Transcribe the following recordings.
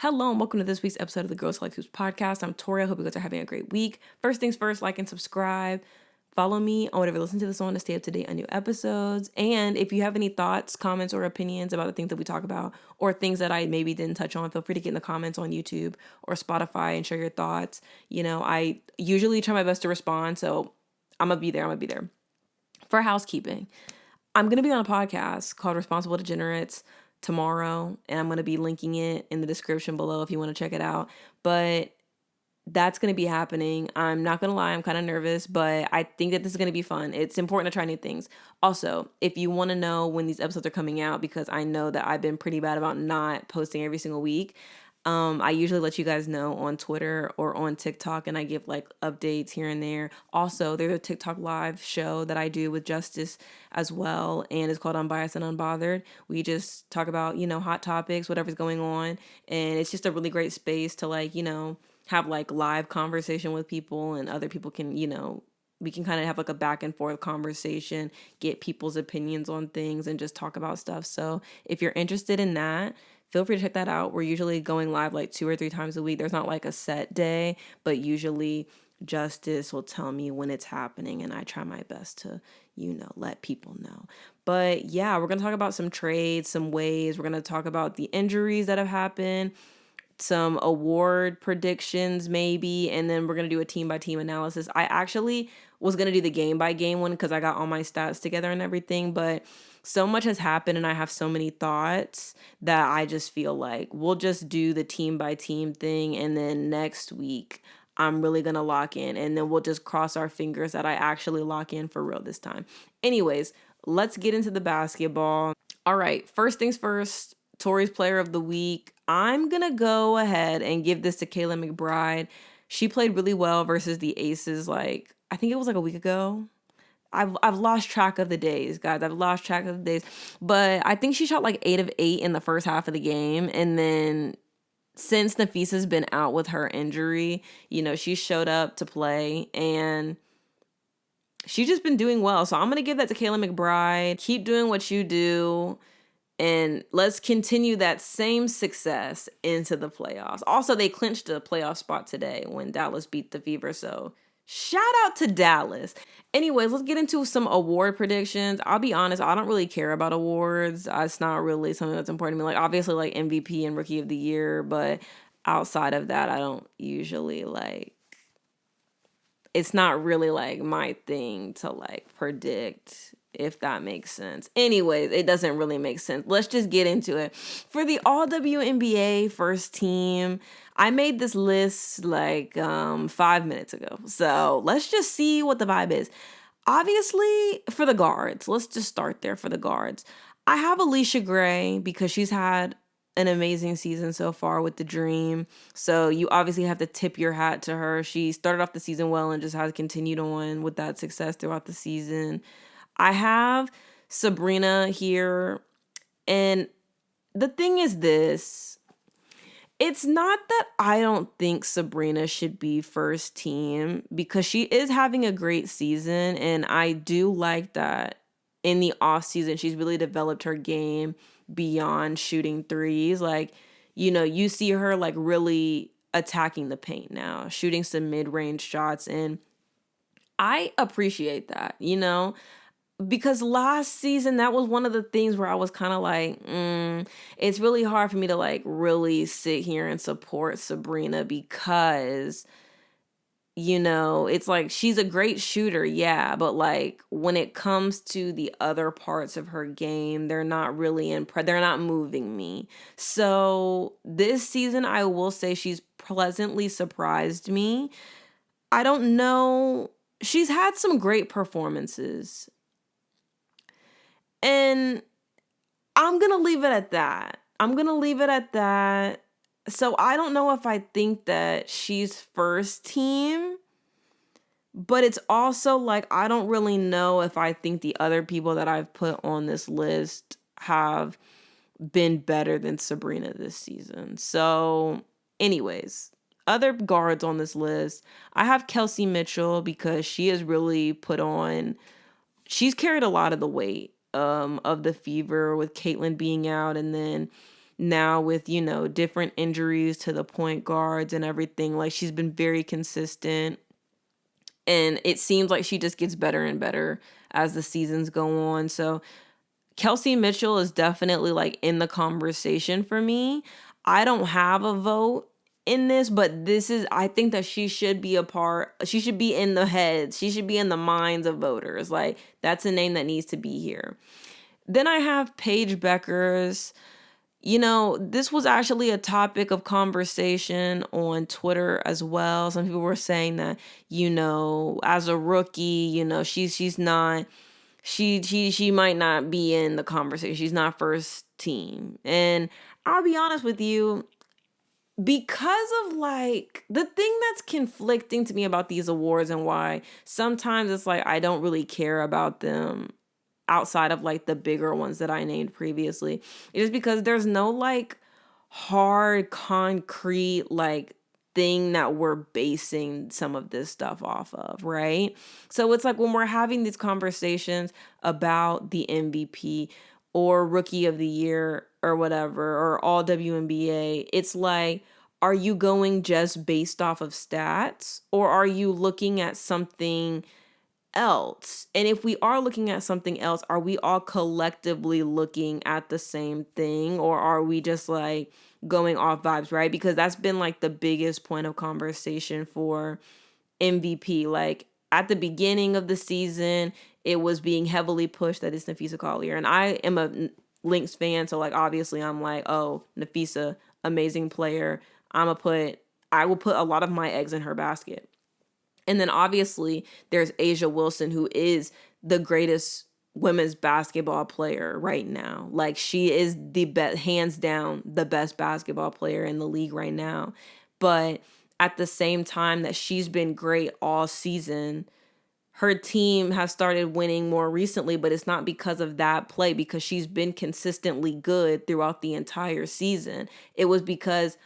Hello and welcome to this week's episode of the Girls Like Hoops podcast. I'm Tori. I hope you guys are having a great week. First things first, like and subscribe. Follow me on whatever you listen to this on to stay up to date on new episodes. And if you have any thoughts, comments, or opinions about the things that we talk about or things that I maybe didn't touch on, feel free to get in the comments on YouTube or Spotify and share your thoughts. You know, I usually try my best to respond, so I'm going to be there. For housekeeping, I'm going to be on a podcast called Responsible Degenerates tomorrow, and I'm going to be linking it in the description below if you want to check it out. But that's going to be happening. I'm not going to lie, I'm kind of nervous, but I think that this is going to be fun. It's important to try new things. Also, if you want to know when these episodes are coming out, because I know that I've been pretty bad about not posting every single week, I usually let you guys know on Twitter or on TikTok, and I give like updates here and there. Also, there's a TikTok live show that I do with Justice as well, and it's called Unbiased and Unbothered. We just talk about, hot topics, whatever's going on, and it's just a really great space to have like live conversation with people, and other people can, we can kind of have like a back and forth conversation, get people's opinions on things, and just talk about stuff. So if you're interested in that, feel free to check that out. We're usually going live like 2 or 3 times a week. There's not like a set day, but usually Justice will tell me when it's happening, and I try my best to, let people know. But yeah, we're going to talk about some trades, some waves. We're going to talk about the injuries that have happened, some award predictions maybe, and then we're going to do a team-by-team analysis. I actually was going to do the game-by-game one because I got all my stats together and everything, but so much has happened and I have so many thoughts that I just feel like we'll just do the team-by-team thing, and then next week I'm really going to lock in, and then we'll just cross our fingers that I actually lock in for real this time. Anyways, let's get into the basketball. All right, first things first, Tori's player of the week. I'm going to go ahead and give this to Kayla McBride. She played really well versus the Aces, I think it was a week ago. I've lost track of the days, guys. I've lost track of the days. But I think she shot 8 of 8 in the first half of the game. And then since Napheesa's been out with her injury, she showed up to play, and she's just been doing well. So I'm going to give that to Kayla McBride. Keep doing what you do, and let's continue that same success into the playoffs. Also, they clinched a playoff spot today when Dallas beat the Fever, so shout out to Dallas. Anyways, let's get into some award predictions. I'll be honest, I don't really care about awards. It's not really something that's important to me. Obviously, MVP and Rookie of the Year, but outside of that, I don't usually it's not really my thing to predict, if that makes sense. Anyways, it doesn't really make sense. Let's just get into it. For the All-WNBA first team, I made this list 5 minutes ago. So let's just see what the vibe is. Obviously, for the guards, let's just start there for the guards. I have Alysha Gray because she's had an amazing season so far with the Dream. So you obviously have to tip your hat to her. She started off the season well and just has continued on with that success throughout the season. I have Sabrina here, and the thing is this. It's not that I don't think Sabrina should be first team, because she is having a great season, and I do like that in the off season she's really developed her game beyond shooting threes. You see her really attacking the paint now, shooting some mid-range shots, and I appreciate that, because last season, that was one of the things where I was kind of it's really hard for me to really sit here and support Sabrina, because, it's she's a great shooter, yeah, but when it comes to the other parts of her game, they're not really they're not moving me. So this season, I will say she's pleasantly surprised me. I don't know. She's had some great performances, and I'm going to leave it at that. So I don't know if I think that she's first team, but it's also I don't really know if I think the other people that I've put on this list have been better than Sabrina this season. So anyways, other guards on this list, I have Kelsey Mitchell, because she has really she's carried a lot of the weight of the Fever with Caitlin being out, and then now with, you know, different injuries to the point guards and everything. Like, she's been very consistent. And it seems like she just gets better and better as the seasons go on. So Kelsey Mitchell is definitely like in the conversation for me. I don't have a vote in this, but I think that she should be she should be in the heads. She should be in the minds of voters. Like, that's a name that needs to be here. Then I have Paige Bueckers. You know, this was actually a topic of conversation on Twitter as well. Some people were saying that, you know, as a rookie, you know, she might not be in the conversation. She's not first team. And I'll be honest with you, because of like the thing that's conflicting to me about these awards and why sometimes it's like I don't really care about them outside of like the bigger ones that I named previously, it is because there's no like hard concrete like thing that we're basing some of this stuff off of, right? So it's like when we're having these conversations about the MVP or rookie of the year or whatever, or all WNBA, it's like, are you going just based off of stats, or are you looking at something else? And if we are looking at something else, are we all collectively looking at the same thing, or are we just like going off vibes, right? Because that's been like the biggest point of conversation for MVP. Like at the beginning of the season, it was being heavily pushed that it's Napheesa Collier. And I am a Lynx fan, so like obviously I'm like, oh, Napheesa, amazing player. I will put a lot of my eggs in her basket. And then obviously there's A'ja Wilson, who is the greatest women's basketball player right now. Like, she is the best, hands down, the best basketball player in the league right now. But at the same time that she's been great all season, her team has started winning more recently, but it's not because of that play, because she's been consistently good throughout the entire season. It was because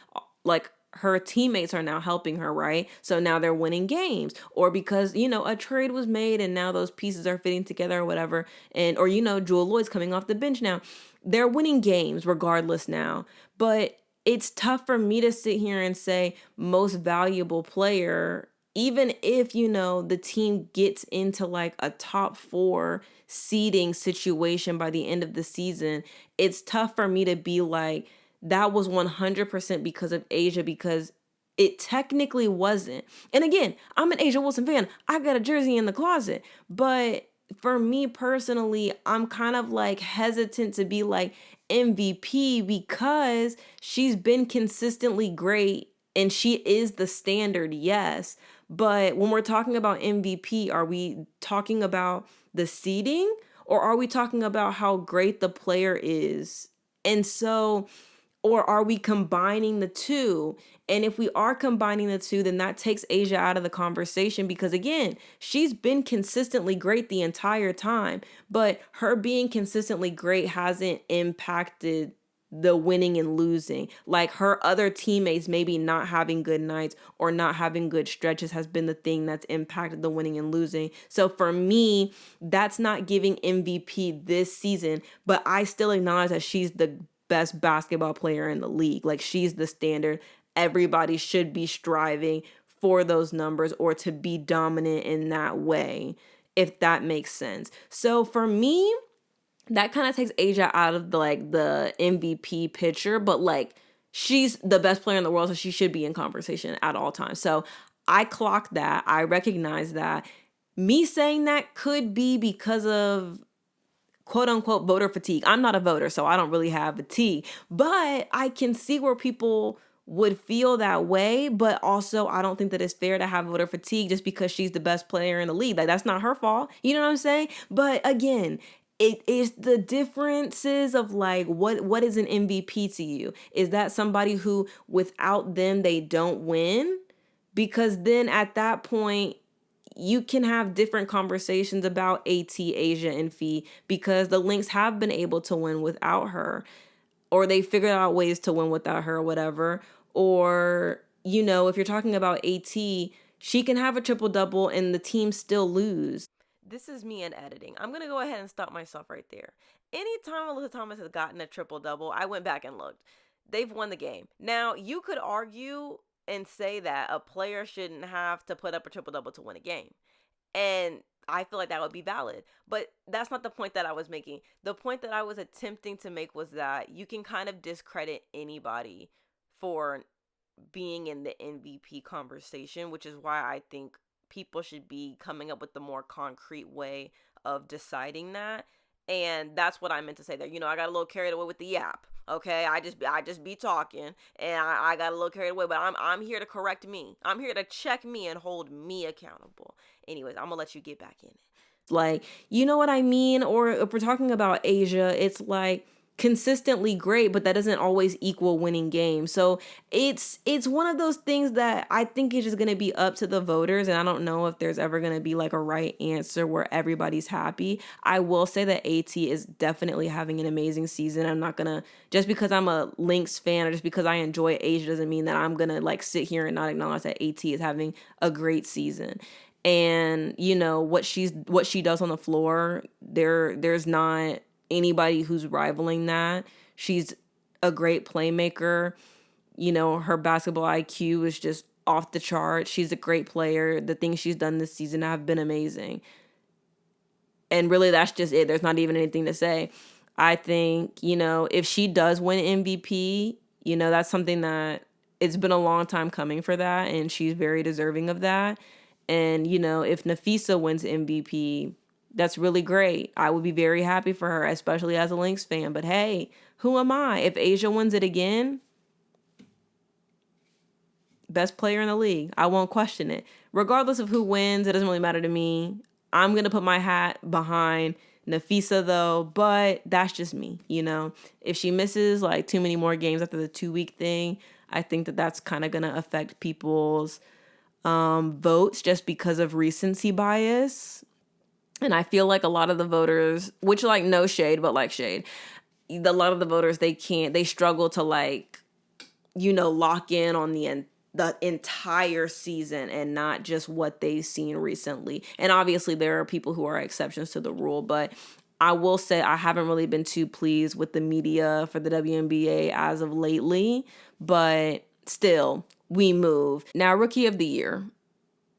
like her teammates are now helping her, right? So now they're winning games, or because, you know, a trade was made and now those pieces are fitting together or whatever. And, or, you know, Jewel Lloyd's coming off the bench now. They're winning games regardless now. But it's tough for me to sit here and say most valuable player, even if, you know, the team gets into like a top 4 seeding situation by the end of the season. It's tough for me to be like, that was 100% because of A'ja, because it technically wasn't. And again, I'm an A'ja Wilson fan. I got a jersey in the closet. But for me personally, I'm kind of like hesitant to be like MVP, because she's been consistently great and she is the standard, yes. But when we're talking about MVP, are we talking about the seeding, or are we talking about how great the player is? And so, or are we combining the two? And if we are combining the two, then that takes A'ja out of the conversation, because again, she's been consistently great the entire time, but her being consistently great hasn't impacted the winning and losing. Like, her other teammates maybe not having good nights or not having good stretches has been the thing that's impacted the winning and losing. So for me, that's not giving MVP this season, but I still acknowledge that she's the best basketball player in the league. Like, she's the standard. Everybody should be striving for those numbers or to be dominant in that way, if that makes sense. So for me, that kind of takes A'ja out of the MVP picture, but like, she's the best player in the world, so she should be in conversation at all times. So I clocked that. I recognize that. Me saying that could be because of quote unquote voter fatigue. I'm not a voter, so I don't really have fatigue, but I can see where people would feel that way. But also, I don't think that it's fair to have voter fatigue just because she's the best player in the league. Like, that's not her fault. You know what I'm saying? But again, it is the differences of like, what is an MVP to you? Is that somebody who without them they don't win? Because then at that point, you can have different conversations about AT, A'ja, and Fee, because the Lynx have been able to win without her, or they figured out ways to win without her or whatever. Or, you know, if you're talking about AT, she can have a triple-double and the team still lose. This is me in editing. I'm going to go ahead and stop myself right there. Anytime Alyssa Thomas has gotten a triple-double, I went back and looked. they've won the game. Now, you could argue and say that a player shouldn't have to put up a triple-double to win a game. And I feel like that would be valid. But that's not the point that I was making. The point that I was attempting to make was that you can kind of discredit anybody for being in the MVP conversation, which is why I think people should be coming up with the more concrete way of deciding that. And that's what I meant to say there. I got a little carried away with the yap. Okay, I just be talking, and I got a little carried away. But I'm here to correct me. I'm here to check me and hold me accountable. Anyways, I'm gonna let you get back in it. Like, you know what I mean? Or if we're talking about Asia, it's like consistently great, but that doesn't always equal winning games. So it's one of those things that I think is just going to be up to the voters, and I don't know if there's ever going to be like a right answer where everybody's happy. I will say that AT is definitely having an amazing season. I'm not going to, just because I'm a Lynx fan or just because I enjoy Asia doesn't mean that I'm going to like sit here and not acknowledge that AT is having a great season. And what she does on the floor, there's not anybody who's rivaling that. She's a great playmaker. Her basketball IQ is just off the chart. She's a great player. The things she's done this season have been amazing. And really, that's just it. There's not even anything to say. I think, if she does win MVP, that's something that it's been a long time coming for that, and she's very deserving of that. And, if Napheesa wins MVP, that's really great. I would be very happy for her, especially as a Lynx fan. But hey, who am I? If Asia wins it again, best player in the league, I won't question it. Regardless of who wins, it doesn't really matter to me. I'm going to put my hat behind Napheesa, though, but that's just me, If she misses like too many more games after the 2-week thing, I think that that's kind of going to affect people's votes just because of recency bias. And I feel like a lot of the voters, which like no shade, but like shade, a lot of the voters, they struggle to like, lock in on the entire season and not just what they've seen recently. And obviously there are people who are exceptions to the rule, but I will say I haven't really been too pleased with the media for the WNBA as of lately, but still, we move. Now, Rookie of the Year.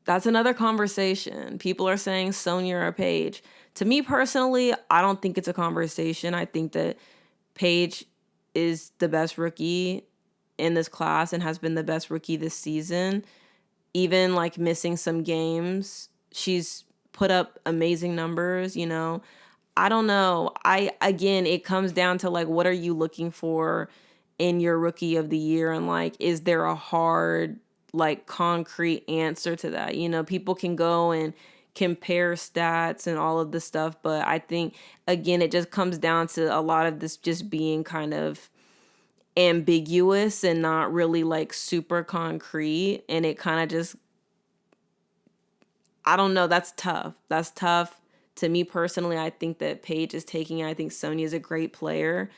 That's another conversation. People are saying Sonia or Paige. To me personally, I don't think it's a conversation. I think that Paige is the best rookie in this class and has been the best rookie this season. Even like missing some games, she's put up amazing numbers, I don't know. Again, it comes down to like, what are you looking for in your Rookie of the Year? And like, is there a hard, like concrete answer to that? People can go and compare stats and all of this stuff, but I think again it just comes down to a lot of this just being kind of ambiguous and not really like super concrete, and it kind of just, I don't know, that's tough to me personally. I think that Paige is taking it. I think Sonia is a great player.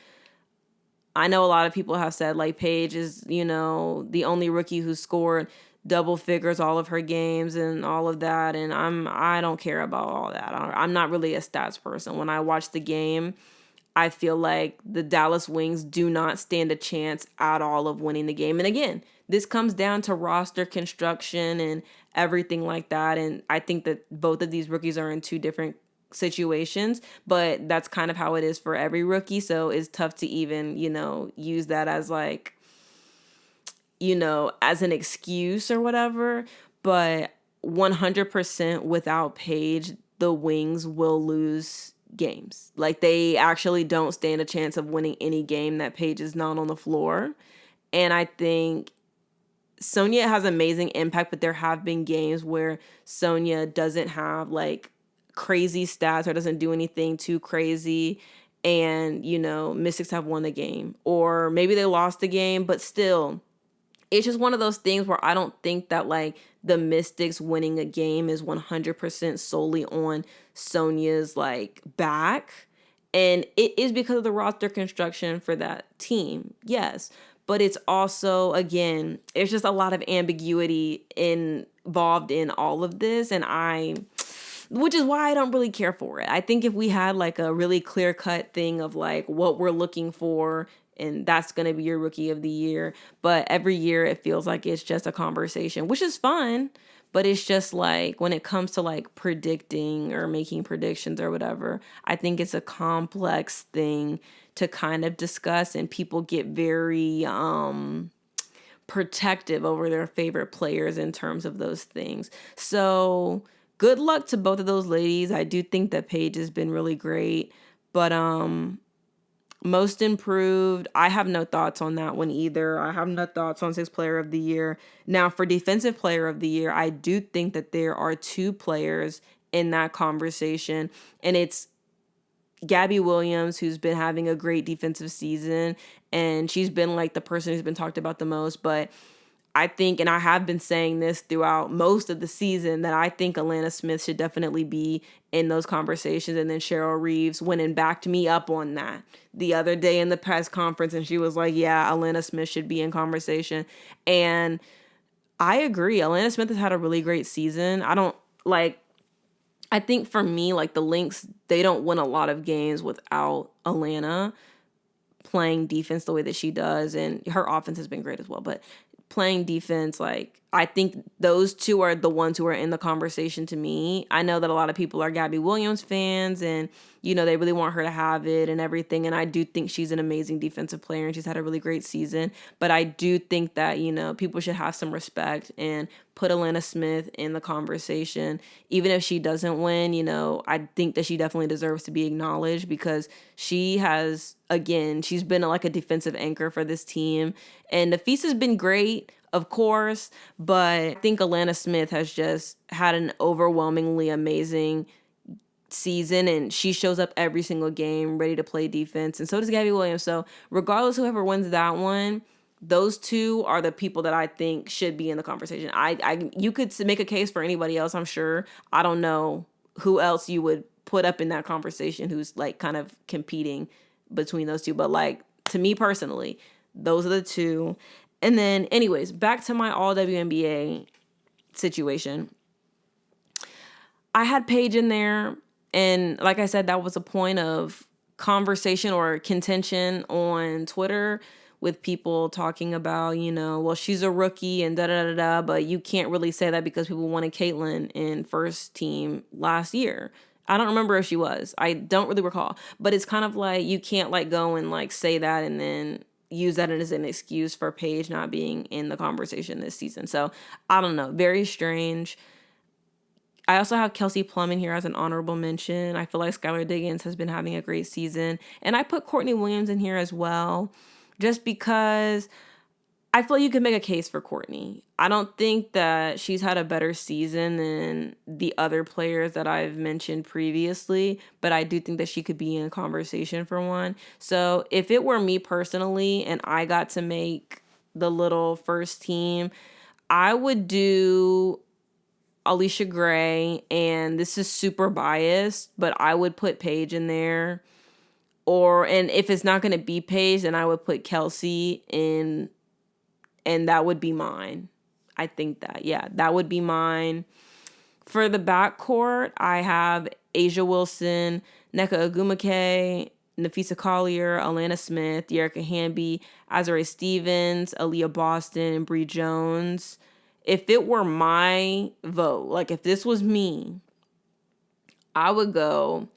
I know a lot of people have said like Paige is, the only rookie who scored double figures all of her games and all of that. And I don't care about all that. I'm not really a stats person. When I watch the game, I feel like the Dallas Wings do not stand a chance at all of winning the game. And again, this comes down to roster construction and everything like that. And I think that both of these rookies are in two different situations, but that's kind of how it is for every rookie. So it's tough to even, use that as like, as an excuse or whatever. But 100% without Paige, the Wings will lose games. Like they actually don't stand a chance of winning any game that Paige is not on the floor. And I think Sonia has amazing impact, but there have been games where Sonia doesn't have like crazy stats or doesn't do anything too crazy, and Mystics have won the game, or maybe they lost the game, but still it's just one of those things where I don't think that like the Mystics winning a game is 100% solely on Sonia's like back, and it is because of the roster construction for that team, yes, but it's also, again, it's just a lot of ambiguity involved in all of this, and which is why I don't really care for it. I think if we had like a really clear-cut thing of like what we're looking for and that's going to be your rookie of the year. But every year it feels like it's just a conversation, which is fun. But it's just like when it comes to like predicting or making predictions or whatever, I think it's a complex thing to kind of discuss, and people get very protective over their favorite players in terms of those things. So good luck to both of those ladies. I do think that Paige has been really great, but most improved, I have no thoughts on that one either. I have no thoughts on sixth player of the year. Now, for defensive player of the year, I do think that there are two players in that conversation, and it's Gabby Williams, who's been having a great defensive season, and she's been like the person who's been talked about the most. But I think, and I have been saying this throughout most of the season, that I think Alana Smith should definitely be in those conversations. And then Cheryl Reeves went and backed me up on that the other day in the press conference. And she was like, yeah, Alana Smith should be in conversation. And I agree. Alana Smith has had a really great season. I think for me, like the Lynx, they don't win a lot of games without Alana playing defense the way that she does. And her offense has been great as well. But playing defense, like, I think those two are the ones who are in the conversation to me. I know that a lot of people are Gabby Williams fans, and, you know, they really want her to have it and everything. And I do think she's an amazing defensive player, and she's had a really great season. But I do think that, you know, people should have some respect and put Alana Smith in the conversation. Even if she doesn't win, you know, I think that she definitely deserves to be acknowledged, because she has, again, she's been like a defensive anchor for this team. And Napheesa's been great, of course, but I think Alana Smith has just had an overwhelmingly amazing season, and she shows up every single game ready to play defense, and so does Gabby Williams. So regardless, whoever wins that one, those two are the people that I think should be in the conversation. You could make a case for anybody else, I'm sure. I don't know who else you would put up in that conversation who's like kind of competing between those two, but like to me personally, those are the two. And then, anyways, back to my All-WNBA situation. I had Paige in there, and like I said, that was a point of conversation or contention on Twitter with people talking about, you know, well, she's a rookie and da-da-da-da, but you can't really say that because people wanted Caitlin in first team last year. I don't remember if she was. I don't really recall. But it's kind of like you can't like go and like say that and then use that as an excuse for Paige not being in the conversation this season. So I don't know. Very strange. I also have Kelsey Plum in here as an honorable mention. I feel like Skylar Diggins has been having a great season. And I put Courtney Williams in here as well, just because I feel like you could make a case for Courtney. I don't think that she's had a better season than the other players that I've mentioned previously, but I do think that she could be in a conversation for one. So if it were me personally and I got to make the little first team, I would do Alysha Gray, and this is super biased, but I would put Paige in there. And if it's not going to be Paige, then I would put Kelsey in, and that would be mine. I think that would be mine. For the backcourt, I have Asia Wilson, Nneka Ogwumike, Napheesa Collier, Alana Smith, Yerika Hamby, Azurá Stevens, Aaliyah Boston, and Bree Jones. If it were my vote, like if this was me, I would go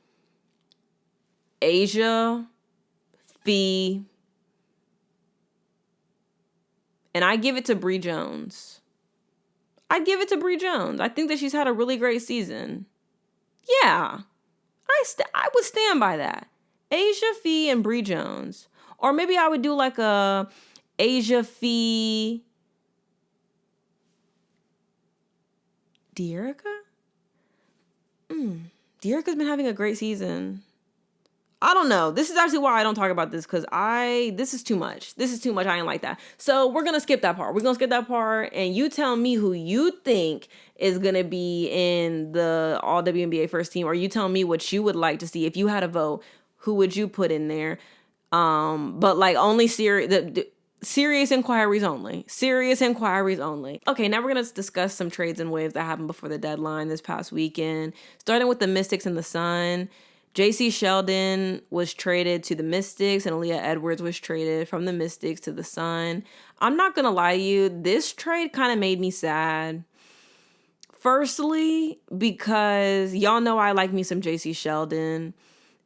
Asia, Fee, and I give it to Bree Jones. I think that she's had a really great season. Yeah, I would stand by that. Asia, Fee, and Bree Jones. Or maybe I would do like a Asia, Fee, Dearica? Dearica's been having a great season. I don't know. This is actually why I don't talk about this, because this is too much. I ain't like that. So we're going to skip that part. And you tell me who you think is going to be in the All-WNBA first team, or you tell me what you would like to see. If you had a vote, who would you put in there? But like only serious inquiries only. Okay, now we're going to discuss some trades and waves that happened before the deadline this past weekend. Starting with the Mystics and the Sun. Jacy Sheldon was traded to the Mystics, and Aaliyah Edwards was traded from the Mystics to the Sun. I'm not going to lie to you, this trade kind of made me sad. Firstly, because y'all know I like me some Jacy Sheldon.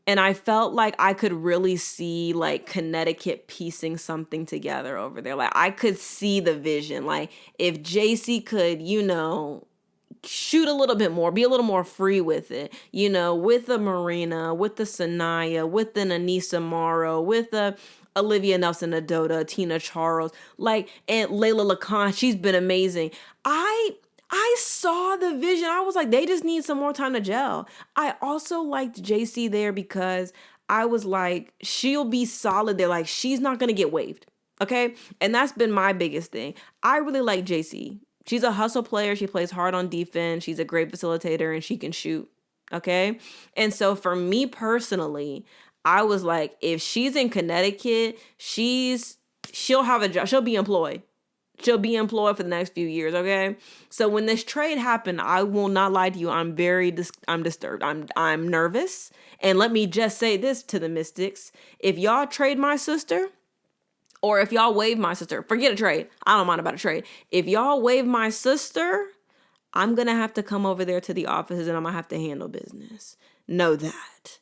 And I felt like I could really see like Connecticut piecing something together over there. Like I could see the vision. Like if Jacy could, shoot a little bit more, be a little more free with it, with the Marina, with the Sanaya, with the Anissa Morrow, with the Olivia Nelson-Adota, Tina Charles, and Layla Lacan. She's been amazing. I saw the vision. I was like, they just need some more time to gel. I also liked Jacy there because I was like, she'll be solid there. Like, she's not going to get waived. Okay? And that's been my biggest thing. I really like Jacy. She's a hustle player. She plays hard on defense. She's a great facilitator and she can shoot. Okay? And so for me personally, I was like, if she's in Connecticut, she'll have a job. She'll be employed. She'll be employed for the next few years, okay? So when this trade happened, I will not lie to you. I'm disturbed. I'm nervous. And let me just say this to the Mystics. If y'all trade my sister, or if y'all waive my sister, forget a trade. I don't mind about a trade. If y'all waive my sister, I'm going to have to come over there to the offices and I'm going to have to handle business. Know that.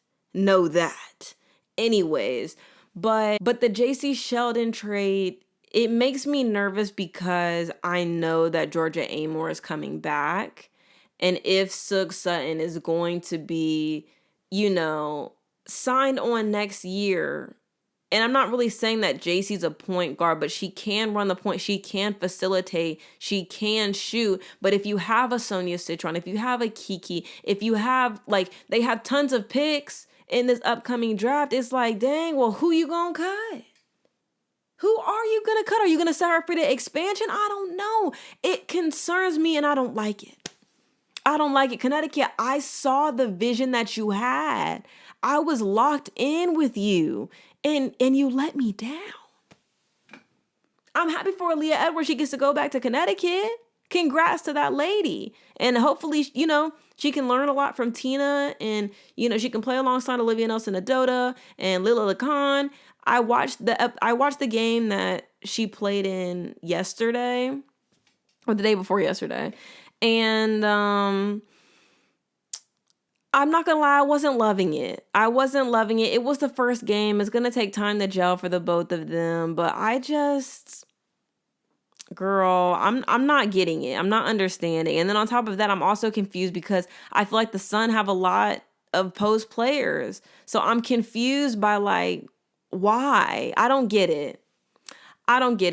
Anyways, but the Jacy Sheldon trade, it makes me nervous because I know that Georgia Amor is coming back. And if Sug Sutton is going to be, signed on next year, and I'm not really saying that Jacy's a point guard, but she can run the point. She can facilitate. She can shoot. But if you have a Sonia Citron, if you have a Kiki, if you have, they have tons of picks in this upcoming draft, it's like, dang, well, who you gonna cut? Who are you going to cut? Are you going to set her for the expansion? I don't know. It concerns me and I don't like it. Connecticut, I saw the vision that you had. I was locked in with you and you let me down. I'm happy for Aaliyah Edwards. She gets to go back to Connecticut. Congrats to that lady. And hopefully, she can learn a lot from Tina and, she can play alongside Olivia Nelson-Adota and Lila Lacan. I watched the game that she played in yesterday or the day before yesterday. And I'm not going to lie, I wasn't loving it. It was the first game. It's going to take time to gel for the both of them, but girl, I'm not getting it. I'm not understanding. And then on top of that, I'm also confused because I feel like the Sun have a lot of post players. So I'm confused by why? I don't get it.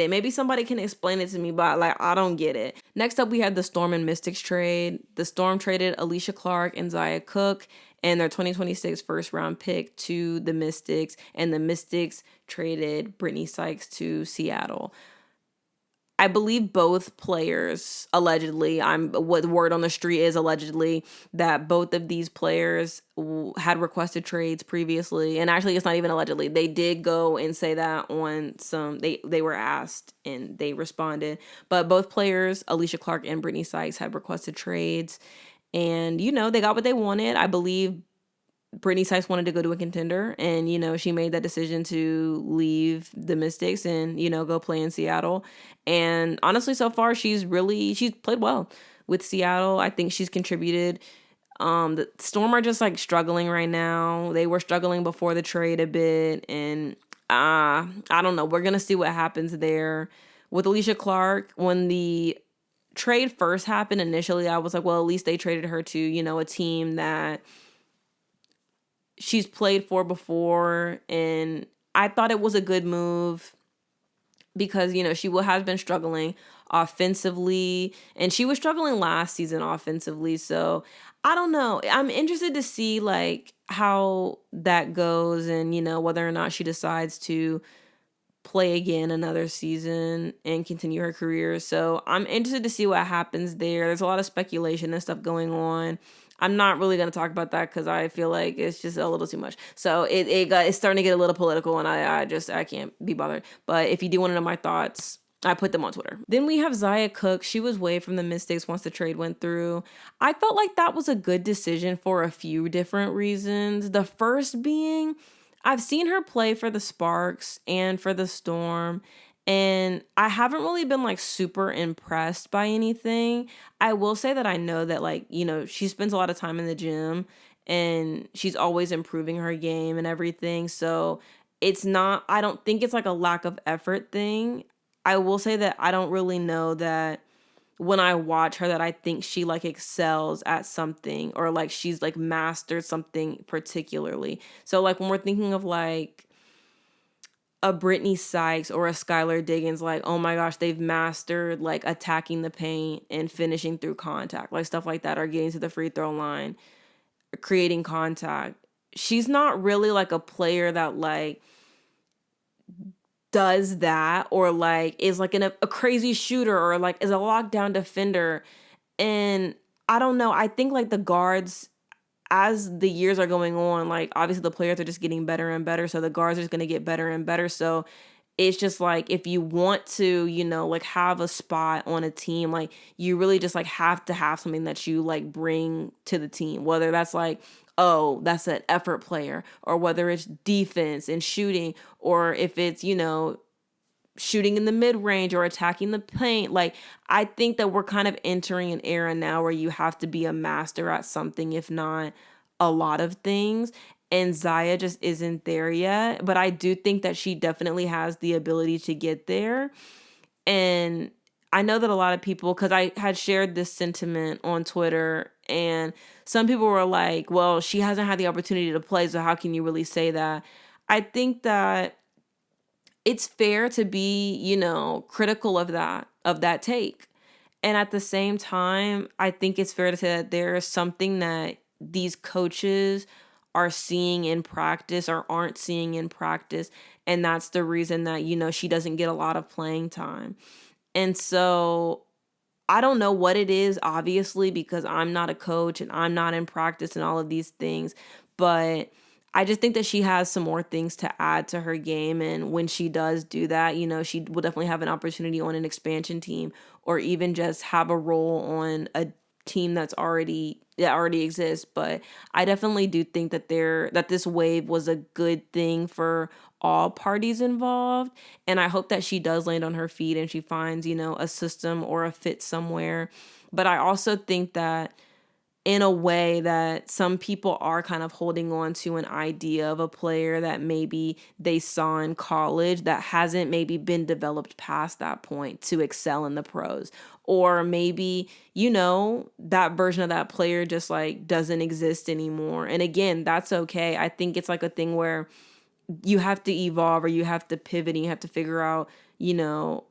Maybe somebody can explain it to me, but I don't get it. Next up, we had the Storm and Mystics trade. The Storm traded Alysha Clark and Zaya Cook and their 2026 first round pick to the Mystics, and the Mystics traded Brittany Sykes to Seattle. I believe both players, allegedly, what the word on the street is allegedly, that both of these players had requested trades previously. And actually, it's not even allegedly. They did go and say that on they were asked and they responded. But both players, Alysha Clark and Brittany Sykes, had requested trades. And, they got what they wanted. I believe Brittany Sykes wanted to go to a contender, and, she made that decision to leave the Mystics and, go play in Seattle. And honestly, so far, she's played well with Seattle. I think she's contributed. The Storm are just struggling right now. They were struggling before the trade a bit, and I don't know. We're going to see what happens there. With Alysha Clark, when the trade first happened initially, I was like, well, at least they traded her to, a team that she's played for before, and I thought it was a good move because, she has been struggling offensively, and she was struggling last season offensively, so I don't know. I'm interested to see, how that goes and, whether or not she decides to play again another season and continue her career, so I'm interested to see what happens there. There's a lot of speculation and stuff going on. I'm not really going to talk about that because I feel like it's just a little too much. So it's starting to get a little political, and I can't be bothered. But if you do want to know my thoughts, I put them on Twitter. Then we have Zaya Cook. She was waived from the Mystics once the trade went through. I felt like that was a good decision for a few different reasons. The first being, I've seen her play for the Sparks and for the Storm, and I haven't really been like super impressed by anything. I will say that I know that, like, you know, she spends a lot of time in the gym and she's always improving her game and everything. So it's not, I don't think it's like a lack of effort thing. I will say that I don't really know that when I watch her that I think she like excels at something or like she's like mastered something particularly. So like when we're thinking of like a Brittany Sykes or a Skylar Diggins, like, oh my gosh, they've mastered like attacking the paint and finishing through contact, like stuff like that, or getting to the free throw line, creating contact. She's not really like a player that like does that or like is like a crazy shooter or like is a lockdown defender. And I don't know. I think like the guards, as the years are going on, like obviously the players are just getting better and better. So the guards are just going to get better and better. So it's just like if you want to, you know, like have a spot on a team, like you really just like have to have something that you like bring to the team, whether that's like, oh, that's an effort player, or whether it's defense and shooting, or if it's, you know, shooting in the mid range or attacking the paint. Like, I think that we're kind of entering an era now where you have to be a master at something, if not a lot of things. And Zaya just isn't there yet. But I do think that she definitely has the ability to get there. And I know that a lot of people, because I had shared this sentiment on Twitter, and some people were like, well, she hasn't had the opportunity to play, so how can you really say that? I think that it's fair to be, you know, critical of that take. And at the same time, I think it's fair to say that there is something that these coaches are seeing in practice or aren't seeing in practice. And that's the reason that, you know, she doesn't get a lot of playing time. And so I don't know what it is, obviously, because I'm not a coach and I'm not in practice and all of these things. But I just think that she has some more things to add to her game. And when she does do that, you know, she will definitely have an opportunity on an expansion team or even just have a role on a team that already exists. But I definitely do think that this wave was a good thing for all parties involved. And I hope that she does land on her feet and she finds, you know, a system or a fit somewhere. But I also think that in a way that some people are kind of holding on to an idea of a player that maybe they saw in college that hasn't maybe been developed past that point to excel in the pros. Or maybe, you know, that version of that player just like doesn't exist anymore. And again, that's okay. I think it's like a thing where you have to evolve or you have to pivot and you have to figure out, you know,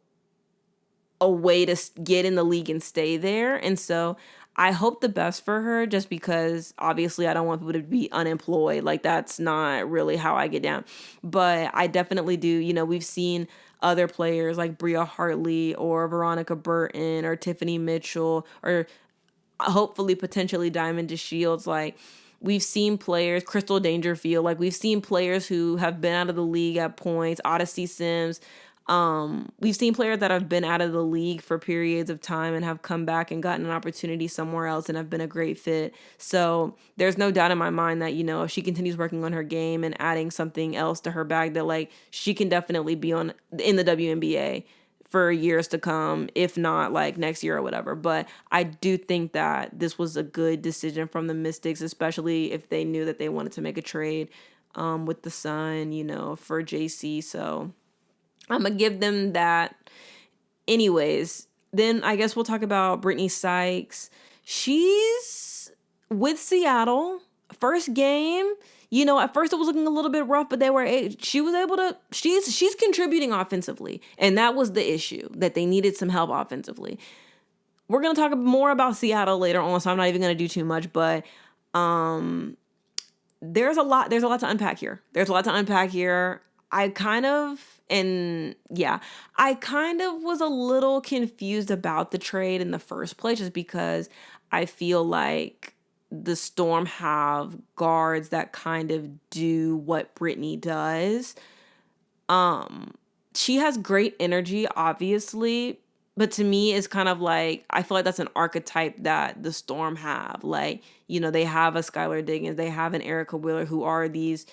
a way to get in the league and stay there. And so I hope the best for her, just because obviously I don't want people to be unemployed. Like, that's not really how I get down. But I definitely do. You know, we've seen other players like Bria Hartley or Veronica Burton or Tiffany Mitchell or hopefully potentially Diamond DeShields. Like, we've seen players, Crystal Dangerfield, like we've seen players who have been out of the league at points, Odyssey Sims. We've seen players that have been out of the league for periods of time and have come back and gotten an opportunity somewhere else and have been a great fit. So there's no doubt in my mind that, you know, if she continues working on her game and adding something else to her bag, that like she can definitely be in the WNBA for years to come, if not like next year or whatever. But I do think that this was a good decision from the Mystics, especially if they knew that they wanted to make a trade with the Sun, you know, for Jacy. So I'm going to give them that. Anyways, then I guess we'll talk about Brittany Sykes. She's with Seattle. First game, you know, at first it was looking a little bit rough, but she was able to, she's contributing offensively. And that was the issue, that they needed some help offensively. We're going to talk more about Seattle later on, so I'm not even going to do too much, but there's a lot to unpack here. I kind of was a little confused about the trade in the first place, just because I feel like the Storm have guards that kind of do what Brittany does. she has great energy, obviously, but to me, it's kind of like, I feel like that's an archetype that the Storm have. Like, they have a Skylar Diggins, they have an Erica Wheeler, who are these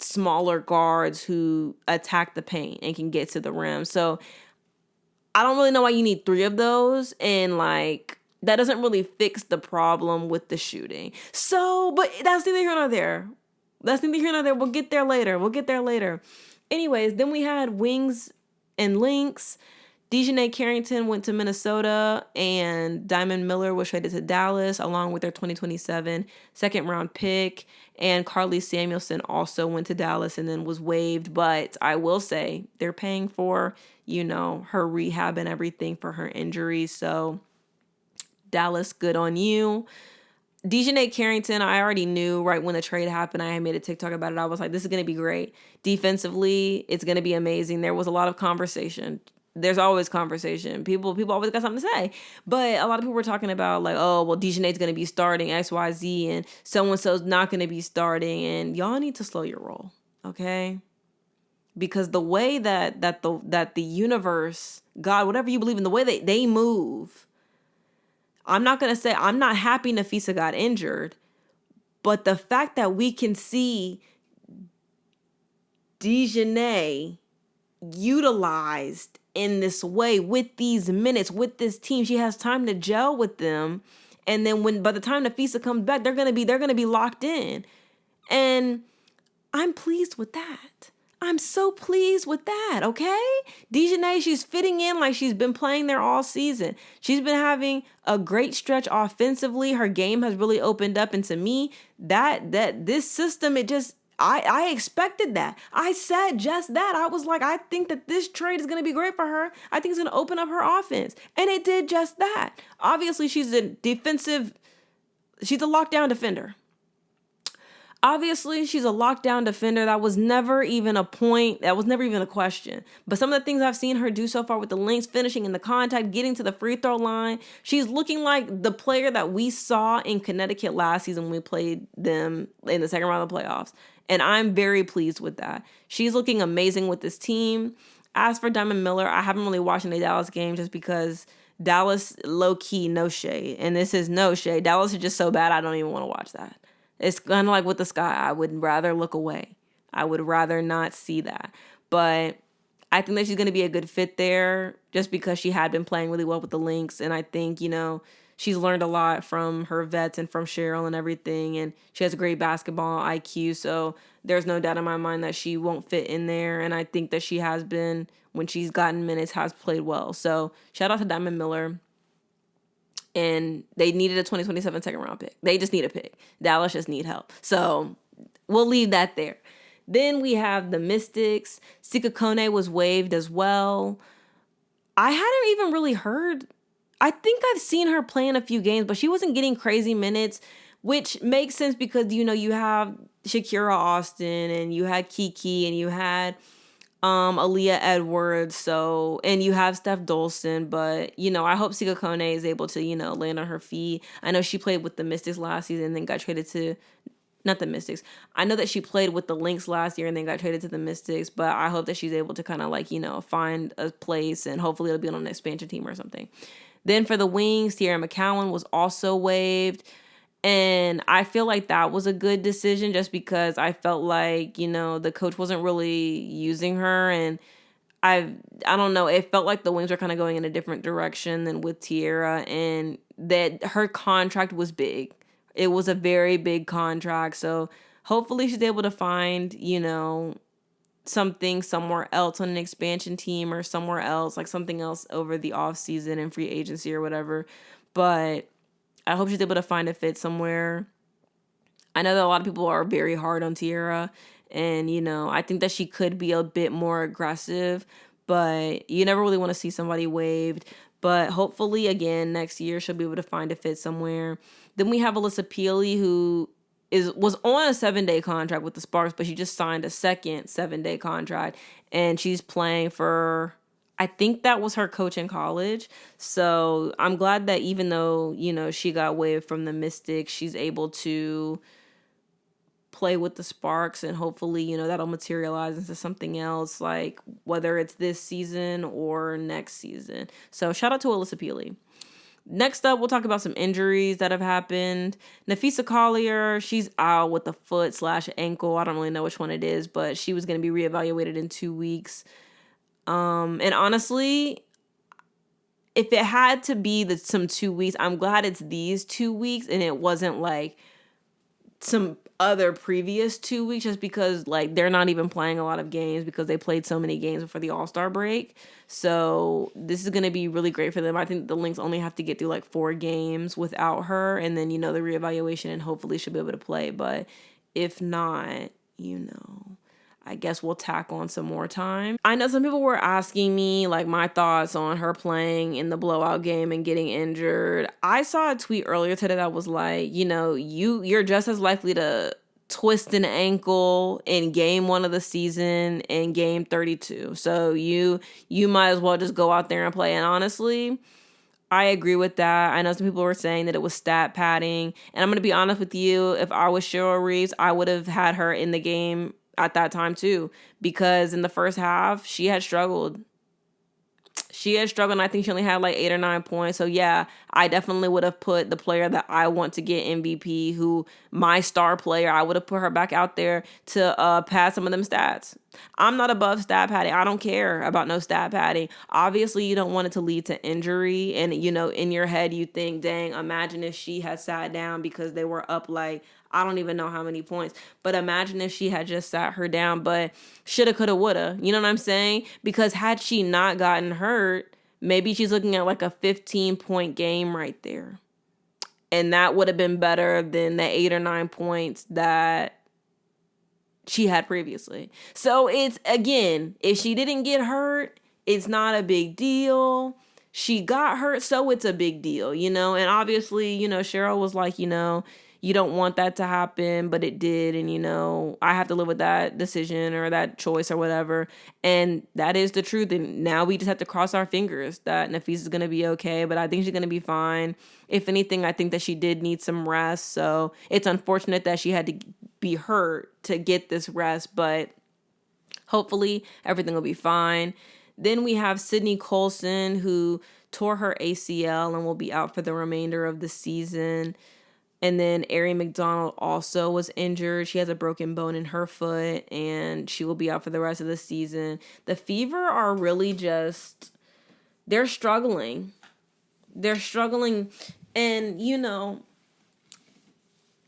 smaller guards who attack the paint and can get to the rim. So I don't really know why you need 3 of those, and like that doesn't really fix the problem with the shooting. So, but that's neither here nor there. That's neither here nor there. We'll get there later. Anyways, then we had Wings and Lynx. Degenerates Carrington went to Minnesota, and Diamond Miller was traded to Dallas along with their 2027 second round pick. And Carly Samuelson also went to Dallas and then was waived. But I will say they're paying for, her rehab and everything for her injuries. So Dallas, good on you. Degenerates Carrington, I already knew right when the trade happened. I had made a TikTok about it. I was like, this is going to be great. Defensively, it's going to be amazing. There was a lot of conversation. There's always conversation. People always got something to say. But a lot of people were talking about like, oh, well, Degenerates going to be starting XYZ and so-and-so's not going to be starting. And y'all need to slow your roll, okay? Because the way that the universe, God, whatever you believe in, the way that they move, I'm not going to say, I'm not happy Napheesa got injured, but the fact that we can see Degenerates utilized in this way with these minutes, with this team, she has time to gel with them. And then by the time Napheesa comes back, they're going to be locked in. And I'm pleased with that. I'm so pleased with that, okay? Degenerates, she's fitting in like she's been playing there all season. She's been having a great stretch offensively. Her game has really opened up. And to me, that this system, I expected that. I said just that. I was like, I think that this trade is going to be great for her. I think it's going to open up her offense. And it did just that. Obviously, she's a lockdown defender. Obviously, she's a lockdown defender. That was never even a point. That was never even a question. But some of the things I've seen her do so far with the Lynx, finishing in the contact, getting to the free throw line, she's looking like the player that we saw in Connecticut last season when we played them in the second round of the playoffs. And I'm very pleased with that. She's looking amazing with this team. As for Diamond Miller, I haven't really watched any Dallas game just because Dallas, low-key, no shade. And this is no shade. Dallas is just so bad, I don't even want to watch that. It's kind of like with the Sky. I would rather look away. I would rather not see that. But I think that she's going to be a good fit there just because she had been playing really well with the Lynx. And I think, she's learned a lot from her vets and from Cheryl and everything. And she has a great basketball IQ. So there's no doubt in my mind that she won't fit in there. And I think that she has been, when she's gotten minutes, has played well. So shout out to Diamond Miller. And they needed a 2027 second round pick. They just need a pick. Dallas just need help. So we'll leave that there. Then we have the Mystics. Sika Kone was waived as well. I hadn't even really heard. I think I've seen her play in a few games, but she wasn't getting crazy minutes, which makes sense because, you have Shakira Austin and you had Kiki and you had Aaliyah Edwards, and you have Steph Dolson, but, I hope Sika Kone is able to, land on her feet. I know she played with the Mystics last season and then got traded to, not the Mystics. I know that she played with the Lynx last year and then got traded to the Mystics, but I hope that she's able to kind of, find a place and hopefully it'll be on an expansion team or something. Then for the Wings, Teaira McCowan was also waived. And I feel like that was a good decision just because I felt like, the coach wasn't really using her. And I don't know, it felt like the Wings were kind of going in a different direction than with Teaira, and that her contract was big. It was a very big contract. So hopefully she's able to find, something somewhere else on an expansion team or somewhere else, like something else over the off season and free agency or whatever. But I hope she's able to find a fit somewhere. I know that a lot of people are very hard on Teaira, and, I think that she could be a bit more aggressive, but you never really want to see somebody waived. But hopefully, again, next year she'll be able to find a fit somewhere. Then we have Alyssa Pili, who was on a 7-day contract with the Sparks, but she just signed a second 7-day contract, and she's playing for, I think that was her coach in college. So I'm glad that even though, she got waived from the Mystics, she's able to play with the sparks, and hopefully, you know, that'll materialize into something else, like whether it's this season or next season. So shout out to Alyssa Pili. Next up, we'll talk about some injuries that have happened. Napheesa Collier, she's out with a foot/ankle. I don't really know which one it is, but she was going to be reevaluated in 2 weeks. And honestly, if it had to be some 2 weeks, I'm glad it's these 2 weeks and it wasn't like some other previous 2 weeks, just because like they're not even playing a lot of games because they played so many games before the All-Star break. So this is going to be really great for them. I think the Lynx only have to get through like 4 games without her, and then, you know, the reevaluation, and hopefully she'll be able to play. But if not, you know, I guess we'll tack on some more time. I know some people were asking me like my thoughts on her playing in the blowout game and getting injured. I saw a tweet earlier today that was like, you know, you're just as likely to twist an ankle in game 1 of the season and game 32. So you might as well just go out there and play. And honestly, I agree with that. I know some people were saying that it was stat padding. And I'm going to be honest with you. If I was Cheryl Reeves, I would have had her in the game at that time too, because in the first half she had struggled. And I think she only had like 8 or 9 points. So yeah, I definitely would have put the player that I want to get MVP, who my star player, I would have put her back out there to pad some of them stats. I'm not above stat padding. I don't care about no stat padding. Obviously, you don't want it to lead to injury. And, you know, in your head, you think, dang, imagine if she had sat down because they were up like, I don't even know how many points. But imagine if she had just sat her down, but shoulda, coulda, woulda. You know what I'm saying? Because had she not gotten hurt, maybe she's looking at like a 15-point game right there. And that would have been better than the 8 or 9 points that she had previously. So it's, again, if she didn't get hurt, it's not a big deal. She got hurt, so it's a big deal, you know? And obviously, you know, Cheryl was like, you know, you don't want that to happen, but it did. And, you know, I have to live with that decision or that choice or whatever. And that is the truth. And now we just have to cross our fingers that Napheesa is going to be okay. But I think she's going to be fine. If anything, I think that she did need some rest. So it's unfortunate that she had to be hurt to get this rest. But hopefully everything will be fine. Then we have Sydney Colson, who tore her ACL and will be out for the remainder of the season. And then Aari McDonald also was injured. She has a broken bone in her foot, and she will be out for the rest of the season. The Fever are really just, they're struggling. And, you know,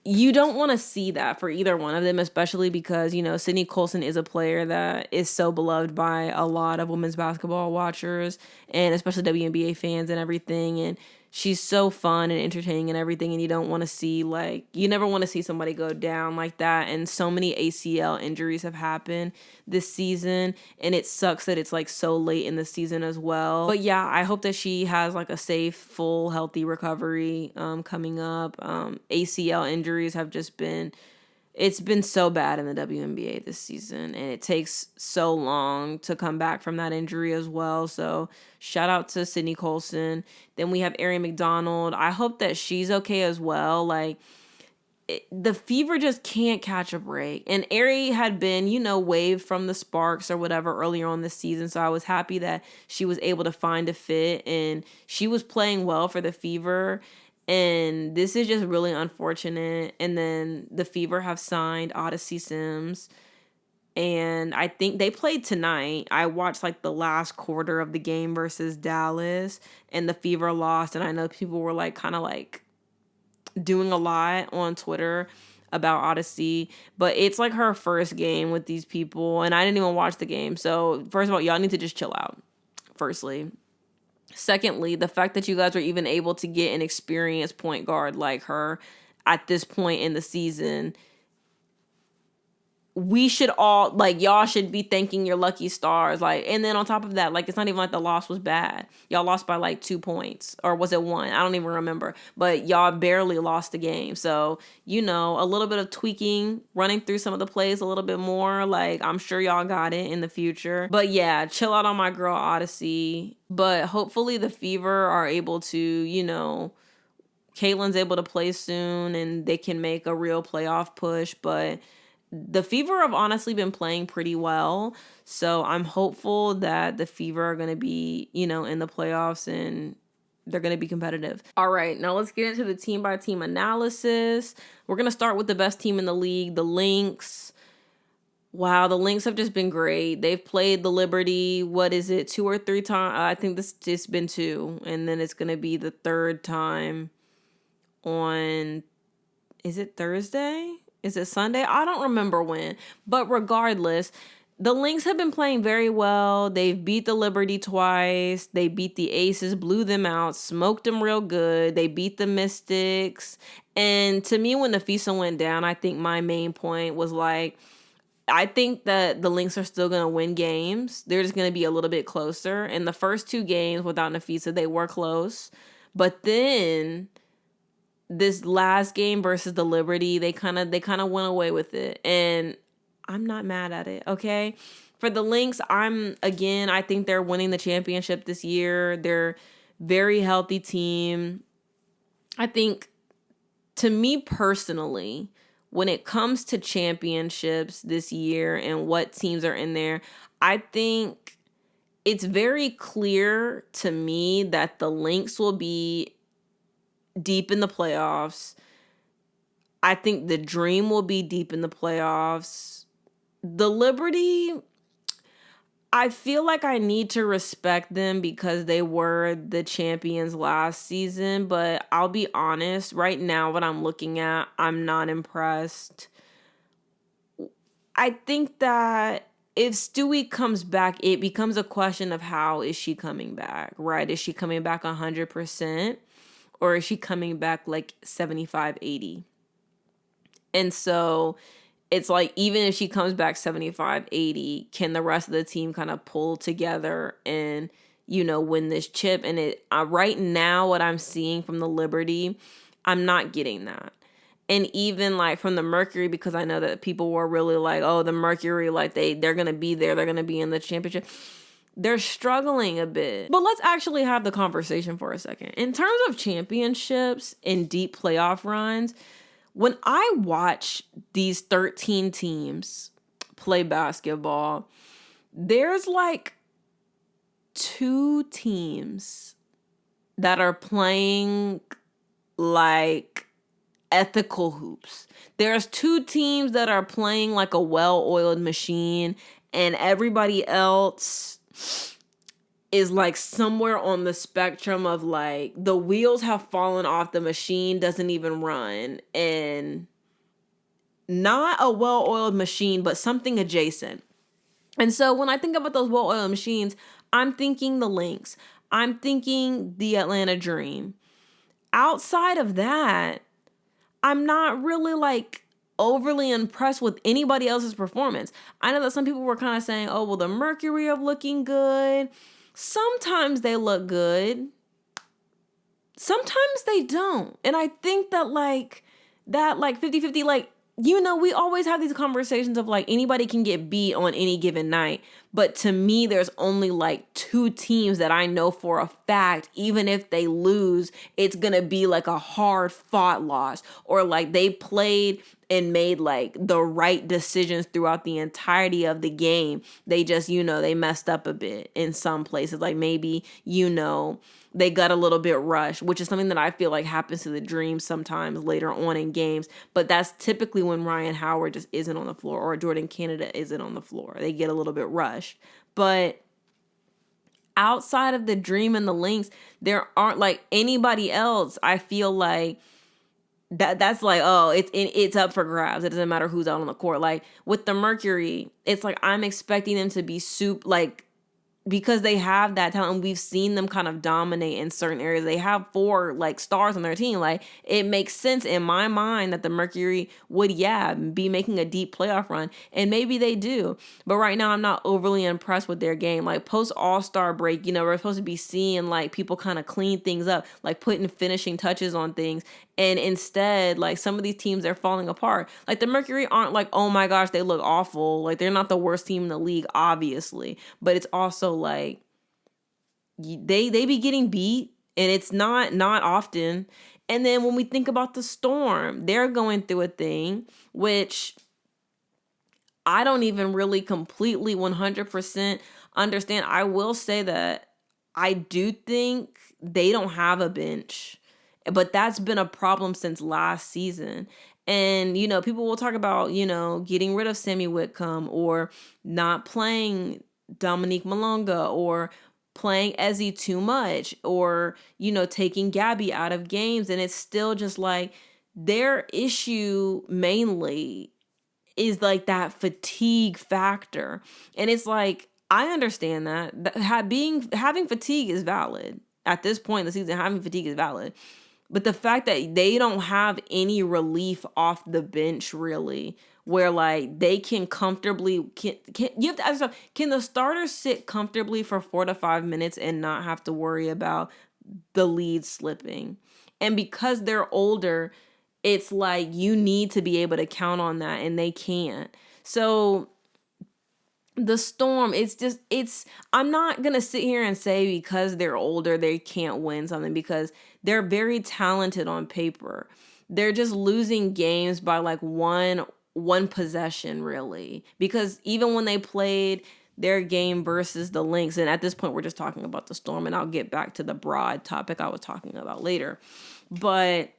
you don't want to see that for either one of them, especially because, you know, Sydney Colson is a player that is so beloved by a lot of women's basketball watchers, and especially WNBA fans and everything. And she's so fun and entertaining and everything, and you don't want to see, like, you never want to see somebody go down like that. And so many ACL injuries have happened this season, and it sucks that it's like so late in the season as well. But yeah, I hope that she has like a safe, full, healthy recovery coming up. ACL injuries have just been, it's been so bad in the WNBA this season, and it takes so long to come back from that injury as well. So shout out to Sydney Colson. Then we have Aari McDonald. I hope that she's okay as well. Like, the Fever just can't catch a break. And Aari had been, you know, waived from the Sparks or whatever earlier on this season. So I was happy that she was able to find a fit, and she was playing well for the Fever. And this is just really unfortunate. And then the Fever have signed Odyssey Sims, and I think they played tonight. I watched like the last quarter of the game versus Dallas, and the Fever lost. And I know people were like kind of like doing a lot on Twitter about Odyssey, but it's like her first game with these people, and I didn't even watch the game. So first of all, y'all need to just chill out, firstly. Secondly, the fact that you guys were even able to get an experienced point guard like her at this point in the season, we should all, like, y'all should be thanking your lucky stars. Like, and then on top of that, like, it's not even like the loss was bad. Y'all lost by like 2 points, or was it 1? I don't even remember, but y'all barely lost the game. So, you know, a little bit of tweaking, running through some of the plays a little bit more, like, I'm sure y'all got it in the future. But yeah, chill out on my girl Odyssey. But hopefully the Fever are able to, you know, Caitlin's able to play soon and they can make a real playoff push. But the Fever have honestly been playing pretty well. So I'm hopeful that the Fever are going to be, in the playoffs and they're going to be competitive. All right, now let's get into the team by team analysis. We're going to start with the best team in the league, the Lynx. Wow, the Lynx have just been great. They've played the Liberty, 2 or 3 times? I think it's been 2. And then it's going to be the 3rd time on, is it Thursday? Is it Sunday? I don't remember when. But regardless, the Lynx have been playing very well. They've beat the Liberty twice. They beat the Aces, blew them out, smoked them real good. They beat the Mystics. And to me, when Napheesa went down, I think my main point was like, I think that the Lynx are still going to win games. They're just going to be a little bit closer. In the first 2 games without Napheesa, they were close. But then this last game versus the Liberty, they kind of went away with it. And I'm not mad at it, okay? For the Lynx, I think they're winning the championship this year. They're very healthy team. I think, to me personally, when it comes to championships this year and what teams are in there, I think it's very clear to me that the Lynx will be deep in the playoffs. I think the Dream will be deep in the playoffs. The Liberty, I feel like I need to respect them because they were the champions last season, but I'll be honest, right now what I'm looking at, I'm not impressed. I think that if Stewie comes back, it becomes a question of how is she coming back, right? Is she coming back 100% or is she coming back like 75, 80? And so it's like, even if she comes back 75, 80, can the rest of the team kind of pull together and, win this chip? And right now, what I'm seeing from the Liberty, I'm not getting that. And even like from the Mercury, because I know that people were really like, oh, the Mercury, like they're going to be there. They're going to be in the championship. They're struggling a bit. But let's actually have the conversation for a second. In terms of championships and deep playoff runs, when I watch these 13 teams play basketball, there's like 2 teams that are playing like ethical hoops. There's 2 teams that are playing like a well-oiled machine, and everybody else is like somewhere on the spectrum of like the wheels have fallen off the machine, doesn't even run, and not a well-oiled machine, but something adjacent. And so when I think about those well-oiled machines, I'm thinking the Lynx. I'm thinking the Atlanta Dream. Outside of that, I'm not really like overly impressed with anybody else's performance. I know that some people were kind of saying, oh, well, the Mercury are looking good. Sometimes they look good. Sometimes they don't. And I think that like 50-50, like, we always have these conversations of like anybody can get beat on any given night. But to me, there's only like 2 teams that I know for a fact, even if they lose, it's going to be like a hard fought loss, or like they played and made like the right decisions throughout the entirety of the game. They just, they messed up a bit in some places. Like maybe, they got a little bit rushed, which is something that I feel like happens to the Dream sometimes later on in games. But that's typically when Ryan Howard just isn't on the floor or Jordan Canada isn't on the floor. They get a little bit rushed. But outside of the Dream and the Lynx, there aren't like anybody else. I feel like that's like, oh, it's up for grabs. It doesn't matter who's out on the court. Like with the Mercury, it's like I'm expecting them to be because they have that talent and we've seen them kind of dominate in certain areas. They have 4 like stars on their team. Like it makes sense in my mind that the Mercury would, be making a deep playoff run. And maybe they do. But right now I'm not overly impressed with their game. Like post All-Star break, we're supposed to be seeing like people kind of clean things up, like putting finishing touches on things. And instead, like some of these teams, they're falling apart. Like the Mercury aren't like, oh my gosh, they look awful. Like they're not the worst team in the league, obviously. But it's also like they be getting beat, and it's not often. And then when we think about the Storm, they're going through a thing, which I don't even really completely 100% understand. I will say that I do think they don't have a bench, but that's been a problem since last season. And, people will talk about, getting rid of Sammy Whitcomb or not playing Dominique Malonga or playing Ezzy too much or, taking Gabby out of games. And it's still just like their issue mainly is like that fatigue factor. And it's like, I understand that having fatigue is valid. At this point in the season, having fatigue is valid. But the fact that they don't have any relief off the bench really, where like they can comfortably can you have to ask yourself, can the starters sit comfortably for 4 to 5 minutes and not have to worry about the lead slipping? And because they're older, it's like you need to be able to count on that, and they can't. So the Storm, I'm not gonna sit here and say because they're older they can't win something, because they're very talented on paper. They're just losing games by like one possession really, because even when they played their game versus the Lynx, and at this point we're just talking about the Storm, and I'll get back to the broad topic I was talking about later, but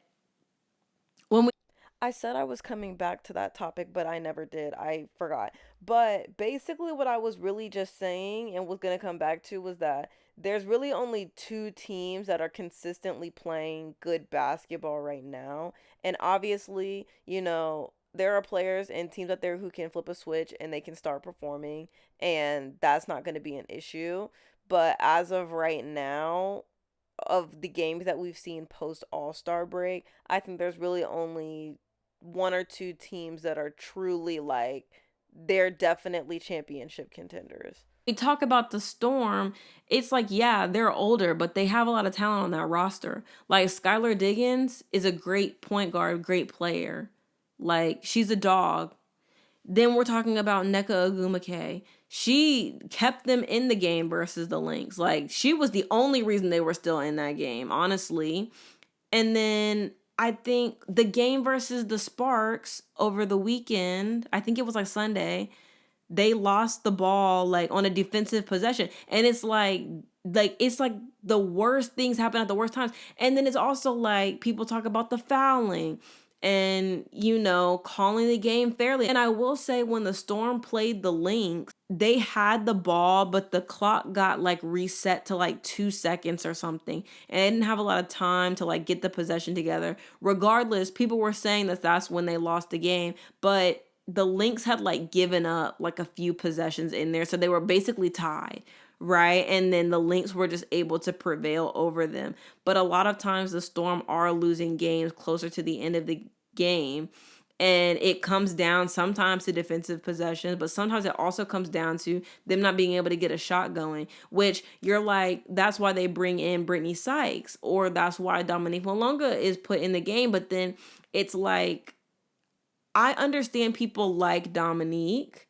I said I was coming back to that topic, but I never did. I forgot. But basically, what I was really just saying and was going to come back to was that there's really only two teams that are consistently playing good basketball right now. And obviously, there are players and teams out there who can flip a switch and they can start performing, and that's not going to be an issue. But as of right now, of the games that we've seen post All-Star break, I think there's really only one or two teams that are truly like, they're definitely championship contenders. We talk about the Storm, it's like, yeah, they're older, but they have a lot of talent on that roster. Like Skylar Diggins is a great point guard, great player. Like, she's a dog. Then we're talking about Nneka Ogwumike. She kept them in the game versus the Lynx. Like, she was the only reason they were still in that game, honestly. And then I think the game versus the Sparks over the weekend, I think it was like Sunday, they lost the ball like on a defensive possession. And it's like the worst things happen at the worst times. And then it's also like people talk about the fouling and calling the game fairly. And I will say, when the Storm played the Lynx, they had the ball, but the clock got like reset to like 2 seconds or something, and they didn't have a lot of time to like get the possession together. Regardless, people were saying that that's when they lost the game, but the Lynx had like given up like a few possessions in there, so they were basically tied, right? And then the Lynx were just able to prevail over them. But a lot of times the Storm are losing games closer to the end of the game, and it comes down sometimes to defensive possessions, but sometimes it also comes down to them not being able to get a shot going, which you're like, that's why they bring in Brittany Sykes, or that's why Dominique Malonga is put in the game. But then it's like, I understand people like Dominique,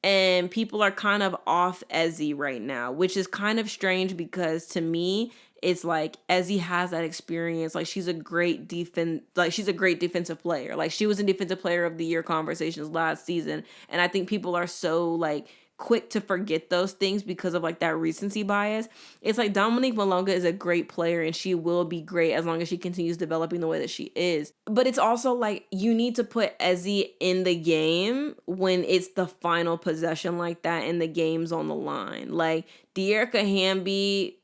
and people are kind of off Ezzy right now, which is kind of strange, because to me, it's like Ezzy has that experience. Like, she's a great defensive player. Like, she was in Defensive Player of the Year conversations last season, and I think people are so like quick to forget those things because of like that recency bias. It's like Dominique Malonga is a great player, and she will be great as long as she continues developing the way that she is. But it's also like, you need to put Ezzy in the game when it's the final possession like that and the game's on the line. Like, Dearica Hamby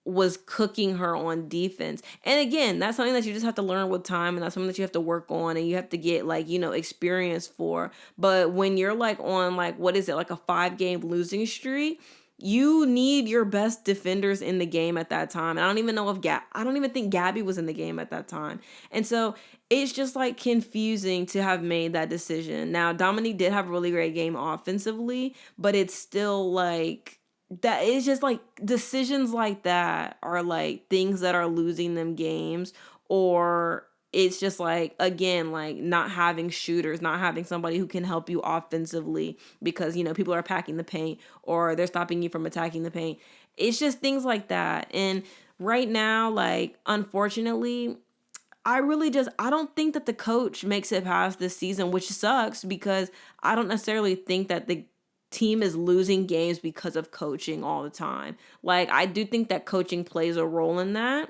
was cooking her on defense. And again, that's something that you just have to learn with time, and that's something that you have to work on, and you have to get like, experience for. But when you're like on like, what is it, like a 5-game losing streak, you need your best defenders in the game at that time. And I don't even think Gabby was in the game at that time. And so it's just like confusing to have made that decision. Now, Dominique did have a really great game offensively, but it's still like, that is just like, decisions like that are like things that are losing them games. Or it's just like, again, like not having shooters, not having somebody who can help you offensively because, people are packing the paint, or they're stopping you from attacking the paint. It's just things like that. And right now, like, unfortunately, I don't think that the coach makes it past this season, which sucks because I don't necessarily think that the team is losing games because of coaching all the time. Like, I do think that coaching plays a role in that,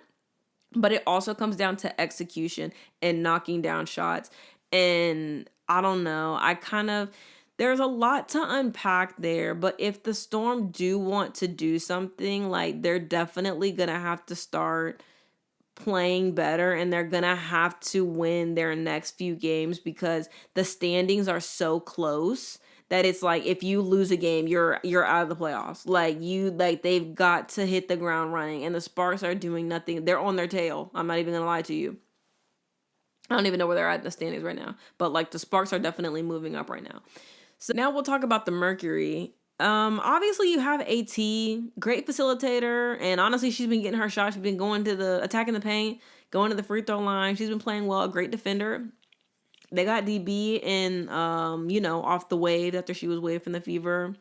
but it also comes down to execution and knocking down shots. And I don't know. There's a lot to unpack there, but if the Storm do want to do something, like, they're definitely going to have to start playing better, and they're gonna have to win their next few games because the standings are so close that it's like if you lose a game, you're out of the playoffs. They've got to hit the ground running, and the Sparks are doing nothing. They're on their tail. I'm not even gonna lie to you. I don't even know where they're at in the standings right now, but like the Sparks are definitely moving up right now. So now we'll talk about the Mercury. Obviously you have AT, great facilitator, and honestly she's been getting her shots. She's been going to the attacking the paint, going to the free throw line. She's been playing well, a great defender. They got DB in off the wave after she was waived from the Fever.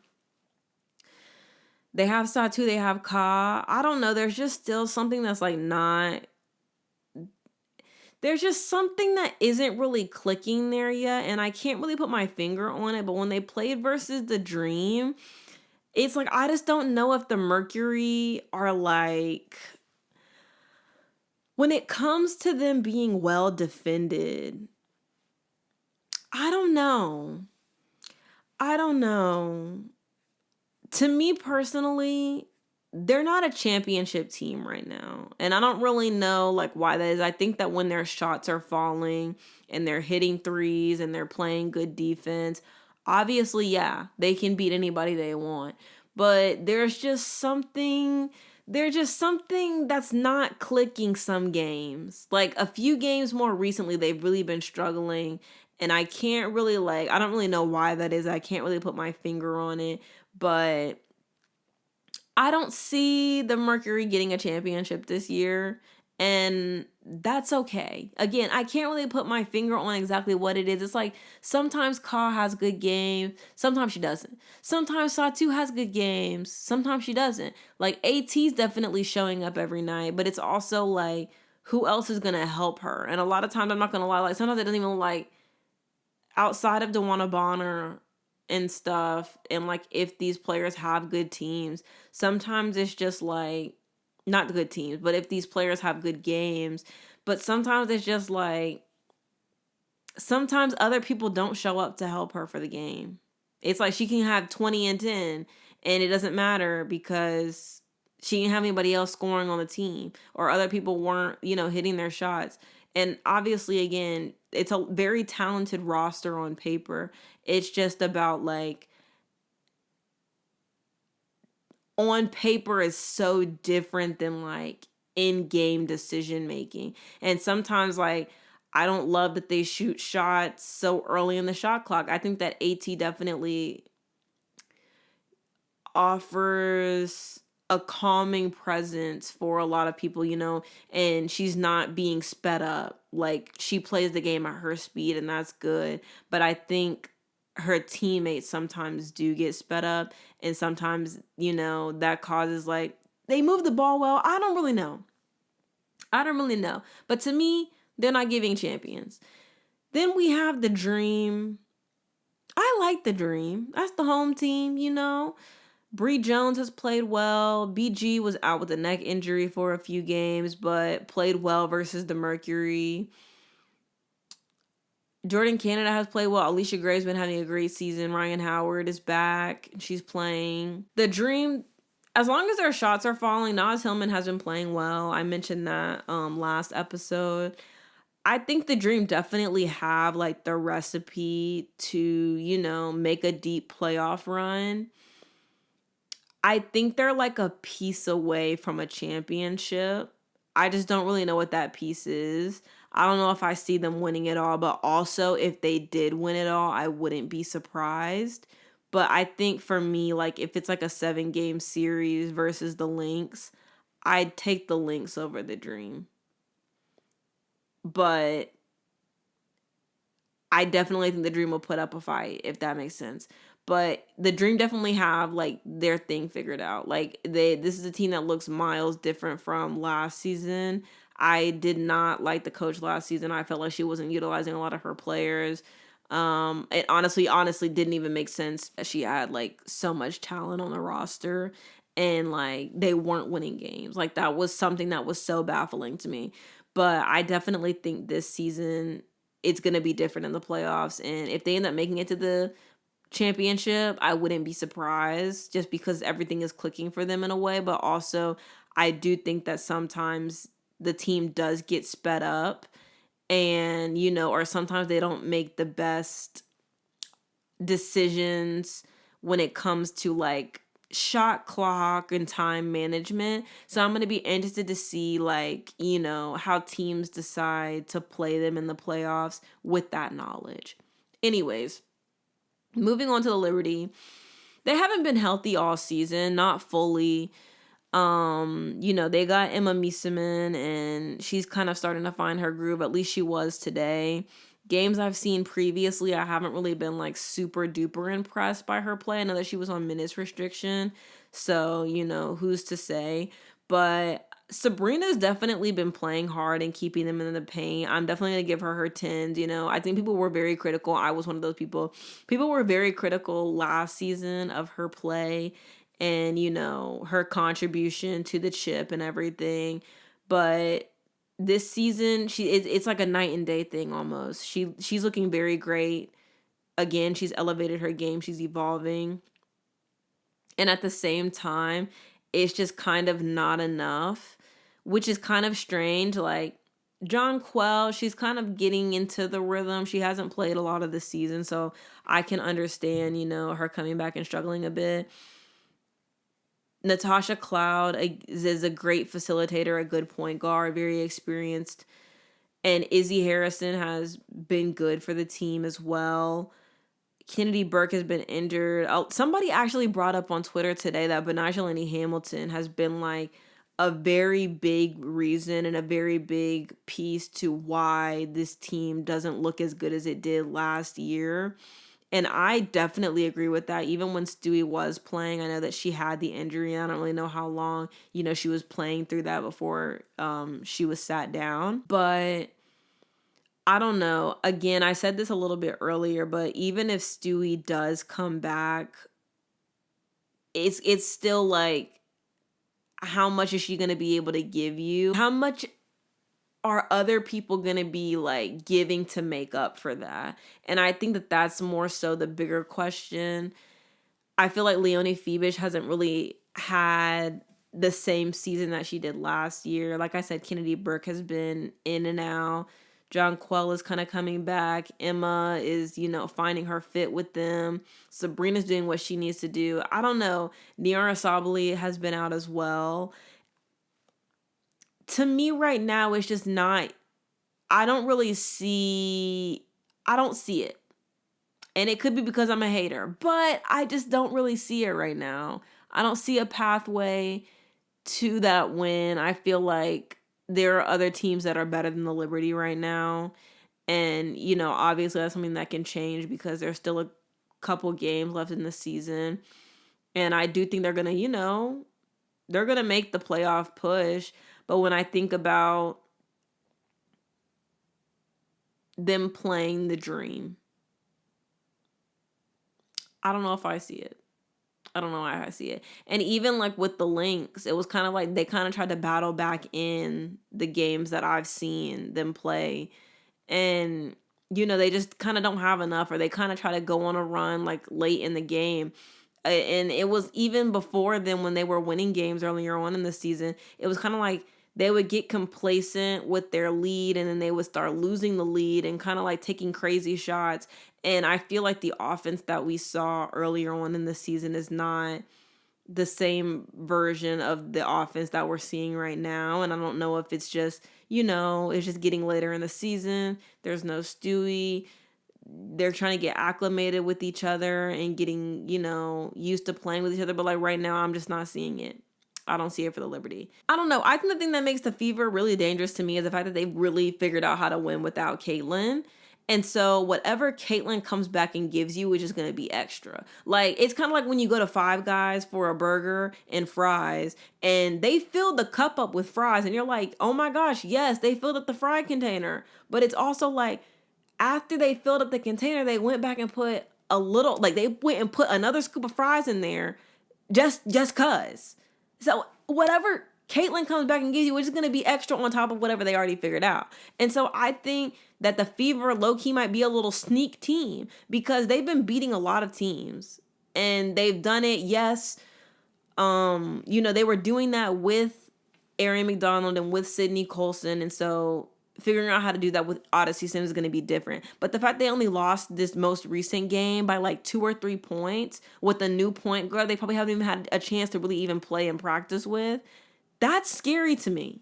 They have Satu, they have Ka. I don't know, there's just still something that's like not there's just something that isn't really clicking there yet, and I can't really put my finger on it, but when they played versus the Dream, it's like I just don't know if the Mercury are like, when it comes to them being well defended, I don't know. To me personally, they're not a championship team right now. And I don't really know like why that is. I think that when their shots are falling and they're hitting threes and they're playing good defense, obviously, yeah, they can beat anybody they want. But there's just something that's not clicking some games. Like a few games more recently, they've really been struggling. And I don't really know why that is. I can't really put my finger on it. But I don't see the Mercury getting a championship this year, and that's okay. Again, I can't really put my finger on exactly what it is. It's like sometimes Ka has good games, sometimes she doesn't. Sometimes Satu has good games, sometimes she doesn't. Like AT's definitely showing up every night, but it's also like who else is gonna help her? And a lot of times, I'm not gonna lie, like sometimes it doesn't even like outside of DeWanna Bonner and stuff, and like if these players have good teams, sometimes it's just like not good teams, but if these players have good games, but sometimes it's just like sometimes other people don't show up to help her for the game. It's like she can have 20 and 10 and it doesn't matter because she didn't have anybody else scoring on the team, or other people weren't, hitting their shots. And obviously, again, it's a very talented roster on paper. It's just about like on paper is so different than like in-game decision making. And sometimes like I don't love that they shoot shots so early in the shot clock. I think that AT definitely offers a calming presence for a lot of people, and she's not being sped up. Like she plays the game at her speed, and that's good. But I think her teammates sometimes do get sped up, and sometimes, that causes like they move the ball well. I don't really know. But to me, they're not giving champions. Then we have the Dream. I like the Dream. That's the home team, Bree Jones has played well. BG was out with a neck injury for a few games, but played well versus the Mercury. Jordan Canada has played well. Alysha Gray's been having a great season. Ryan Howard is back. She's playing. The Dream, as long as their shots are falling, Naz Hillman has been playing well. I mentioned that last episode. I think the Dream definitely have like the recipe to, make a deep playoff run. I think they're like a piece away from a championship. I just don't really know what that piece is. I don't know if I see them winning it all, but also if they did win it all, I wouldn't be surprised. But I think for me, like if it's like a 7-game series versus the Lynx, I'd take the Lynx over the Dream. But I definitely think the Dream will put up a fight, if that makes sense. But the Dream definitely have like their thing figured out. Like this is a team that looks miles different from last season. I did not like the coach last season. I felt like she wasn't utilizing a lot of her players. It honestly didn't even make sense that she had like so much talent on the roster and like they weren't winning games. Like that was something that was so baffling to me. But I definitely think this season it's going to be different in the playoffs, and if they end up making it to the championship, I wouldn't be surprised just because everything is clicking for them in a way. But also, I do think that sometimes the team does get sped up and, or sometimes they don't make the best decisions when it comes to like shot clock and time management. So I'm going to be interested to see like, how teams decide to play them in the playoffs with that knowledge. Anyways, moving on to the Liberty. They haven't been healthy all season, not fully. They got Emma Miesemann and she's kind of starting to find her groove. At least she was today. Games I've seen previously, I haven't really been like super duper impressed by her play. I know that she was on minutes restriction, so who's to say. But Sabrina's definitely been playing hard and keeping them in the paint. I'm definitely gonna give her 10s. I think people were very critical. I was one of those people. People were very critical last season of her play and her contribution to the chip and everything, but this season it's like a night and day thing almost. She's looking very great. Again, she's elevated her game, she's evolving, and at the same time it's just kind of not enough, which is kind of strange. Like Jonquel, she's kind of getting into the rhythm. She hasn't played a lot of the season, so I can understand her coming back and struggling a bit. Natasha Cloud is a great facilitator, a good point guard, very experienced. And Izzy Harrison has been good for the team as well. Kennedy Burke has been injured. Somebody actually brought up on Twitter today that Benajelani Hamilton has been like a very big reason and a very big piece to why this team doesn't look as good as it did last year. And I definitely agree with that. Even when Stewie was playing, I know that she had the injury. I don't really know how long, she was playing through that before she was sat down. But I don't know. Again, I said this a little bit earlier, but even if Stewie does come back, it's still like, how much is she going to be able to give you? How much are other people going to be like giving to make up for that? And I think that that's more so the bigger question. I feel like Leonie Phoebus hasn't really had the same season that she did last year. Like I said, Kennedy Burke has been in and out. Jonquel is kind of coming back. Emma is, finding her fit with them. Sabrina's doing what she needs to do. I don't know. Niara Sabali has been out as well. To me right now, it's just not, I don't see it. And it could be because I'm a hater, but I just don't really see it right now. I don't see a pathway to that win. I feel like there are other teams that are better than the Liberty right now. And, obviously that's something that can change because there's still a couple games left in the season. And I do think they're going to, they're going to make the playoff push. But when I think about them playing the Dream, I don't know if I see it. I don't know why I see it. And even like with the Lynx, it was kind of like they kind of tried to battle back in the games that I've seen them play. And, they just kind of don't have enough, or they kind of try to go on a run like late in the game. And it was even before then when they were winning games earlier on in the season, it was kind of like they would get complacent with their lead and then they would start losing the lead and kind of like taking crazy shots. And I feel like the offense that we saw earlier on in the season is not the same version of the offense that we're seeing right now. And I don't know if it's just, it's just getting later in the season. There's no Stewie. They're trying to get acclimated with each other and getting, used to playing with each other. But like right now, I'm just not seeing it. I don't see it for the Liberty. I don't know. I think the thing that makes the Fever really dangerous to me is the fact that they've really figured out how to win without Caitlin. And so whatever Caitlyn comes back and gives you is just going to be extra. Like, it's kind of like when you go to Five Guys for a burger and fries, and they filled the cup up with fries, and you're like, oh my gosh, yes, they filled up the fry container. But it's also like, after they filled up the container, they went back and put a little, like, they went and put another scoop of fries in there just cuz. So whatever Caitlyn comes back and gives you, which is going to be extra on top of whatever they already figured out. And so I think that the Fever low-key might be a little sneak team because they've been beating a lot of teams. And they've done it, yes. They were doing that with Aari McDonald and with Sydney Colson. And so figuring out how to do that with Odyssey Sims is going to be different. But the fact they only lost this most recent game by like 2 or 3 points with a new point guard they probably haven't even had a chance to really even play and practice with, that's scary to me.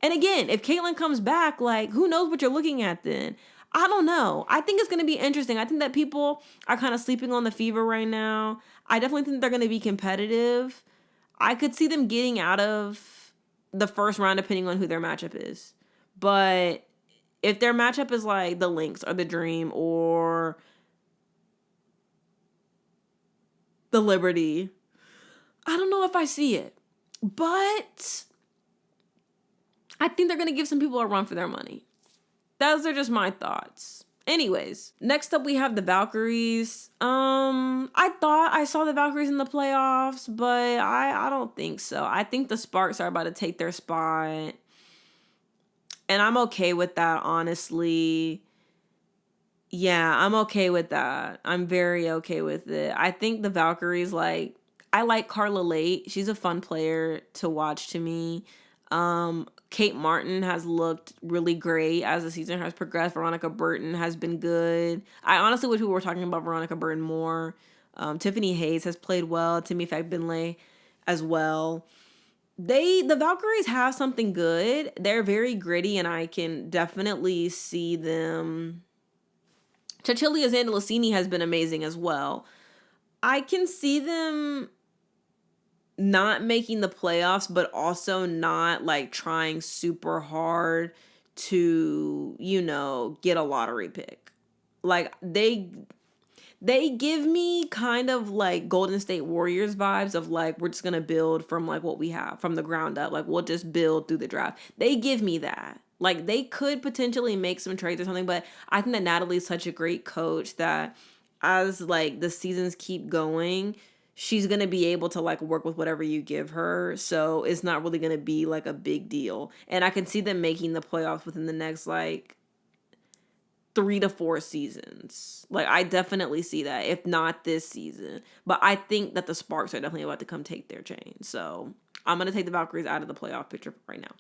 And again, if Caitlyn comes back, like, who knows what you're looking at then? I don't know. I think it's going to be interesting. I think that people are kind of sleeping on the Fever right now. I definitely think they're going to be competitive. I could see them getting out of the first round depending on who their matchup is. But if their matchup is like the Lynx or the Dream or the Liberty, I don't know if I see it. But I think they're going to give some people a run for their money. Those are just my thoughts. Anyways, next up we have the Valkyries. I thought I saw the Valkyries in the playoffs, but I don't think so. I think the Sparks are about to take their spot. And I'm okay with that, honestly. Yeah, I'm okay with that. I'm very okay with it. I think the Valkyries, like, I like Carla Late. She's a fun player to watch to me. Kate Martin has looked really great as the season has progressed. Veronica Burton has been good. I honestly wish we were talking about Veronica Burton more. Tiffany Hayes has played well. Timmy Fagbinley as well. The Valkyries have something good. They're very gritty, and I can definitely see them. Cecilia Zandalicini has been amazing as well. I can see them not making the playoffs, but also not like trying super hard to, get a lottery pick. Like they give me kind of like Golden State Warriors vibes of like, we're just going to build from like what we have from the ground up. Like we'll just build through the draft. They give me that. Like they could potentially make some trades or something, but I think that Natalie's such a great coach that as like the seasons keep going, she's going to be able to like work with whatever you give her. So it's not really going to be like a big deal. And I can see them making the playoffs within the next like 3 to 4 seasons. Like I definitely see that, if not this season. But I think that the Sparks are definitely about to come take their chain. So I'm going to take the Valkyries out of the playoff picture right now.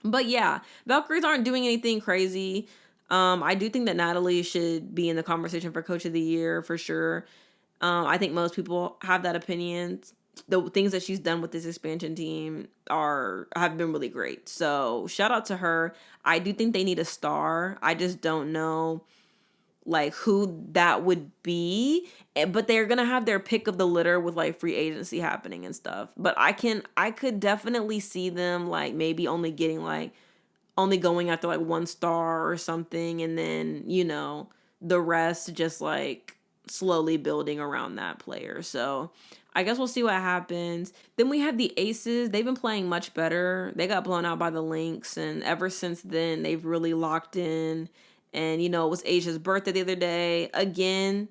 But yeah, Valkyries aren't doing anything crazy. I do think that Natalie should be in the conversation for Coach of the Year for sure. I think most people have that opinion. The things that she's done with this expansion team have been really great. So shout out to her. I do think they need a star. I just don't know like who that would be. But they're gonna have their pick of the litter with like free agency happening and stuff. But I could definitely see them like maybe only going after like 1 star or something, and then the rest just like slowly building around that player. So I guess we'll see what happens. Then we have the Aces. They've been playing much better. They got blown out by the Lynx, and ever since then they've really locked in. And it was Asia's birthday the other day. Again,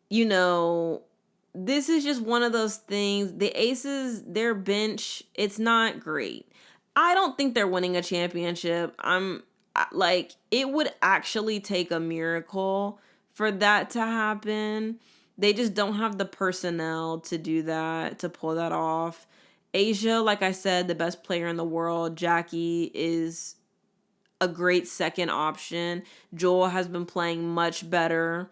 this is just one of those things. The Aces, their bench, it's not great. I don't think they're winning a championship. It would actually take a miracle for that to happen. They just don't have the personnel to do that, to pull that off. Asia, like I said, the best player in the world. Jackie is a great second option. Joel has been playing much better.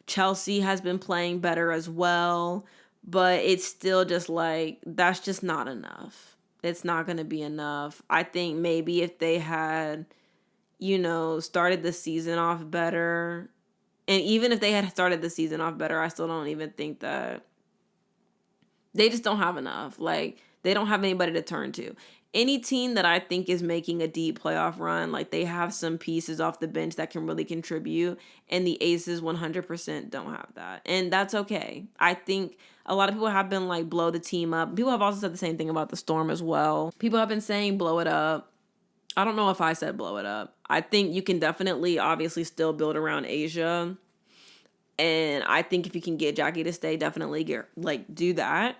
Chelsea has been playing better as well. But it's still just like, that's just not enough. It's not going to be enough. I think maybe if they had, started the season off better. And even if they had started the season off better, I still don't even think that they just don't have enough. Like, they don't have anybody to turn to. any team that I think is making a deep playoff run, like they have some pieces off the bench that can really contribute, and the Aces 100% don't have that. And that's okay. I think a lot of people have been like, blow the team up. People have also said the same thing about the Storm as well. People have been saying blow it up. I don't know if I said blow it up. I think you can definitely obviously still build around Asia. And I think if you can get Jackie to stay, definitely do that.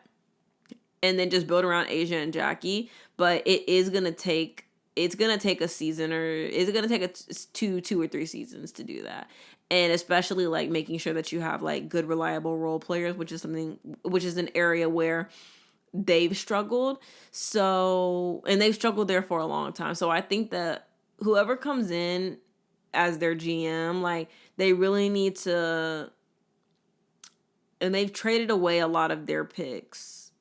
And then just build around Asia and Jackie. But it's gonna take a season, or is it gonna take two or three seasons to do that? And especially like making sure that you have like good, reliable role players, which is an area where they've struggled. So, and they've struggled there for a long time. So I think that whoever comes in as their GM, like they really need to, and they've traded away a lot of their picks.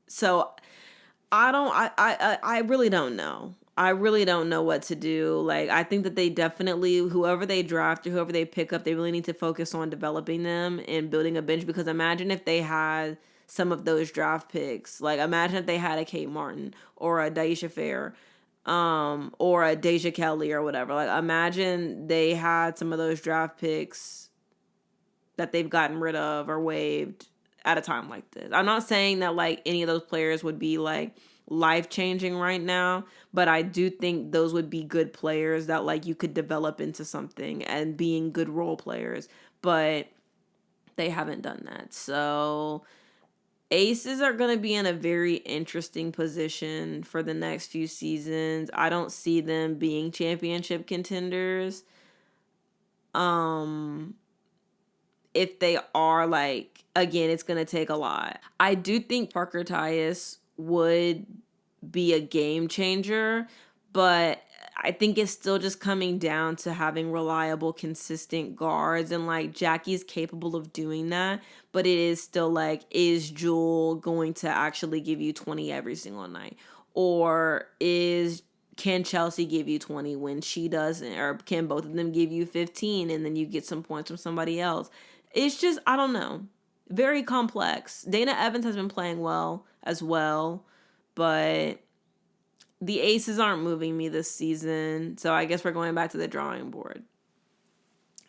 So I really don't know. I really don't know what to do. Like, I think that they definitely, whoever they draft or whoever they pick up, they really need to focus on developing them and building a bench. Because imagine if they had some of those draft picks. Like, imagine if they had a Kate Martin or a Daisha Fair, or a Deja Kelly or whatever. Like, imagine they had some of those draft picks that they've gotten rid of or waived at a time like this. I'm not saying that like any of those players would be like life-changing right now, but I do think those would be good players that like you could develop into something and being good role players, but they haven't done that. So Aces are going to be in a very interesting position for the next few seasons. I don't see them being championship contenders. If they are, like, again, it's going to take a lot. I do think Parker Tyus would be a game changer, but I think it's still just coming down to having reliable, consistent guards, and like Jackie's capable of doing that, but it is still like, is Jewel going to actually give you 20 every single night? Or can Chelsea give you 20 when she doesn't? Or can both of them give you 15 and then you get some points from somebody else? It's just, I don't know. Very complex. Dana Evans has been playing well as well, but the Aces aren't moving me this season, so I guess we're going back to the drawing board.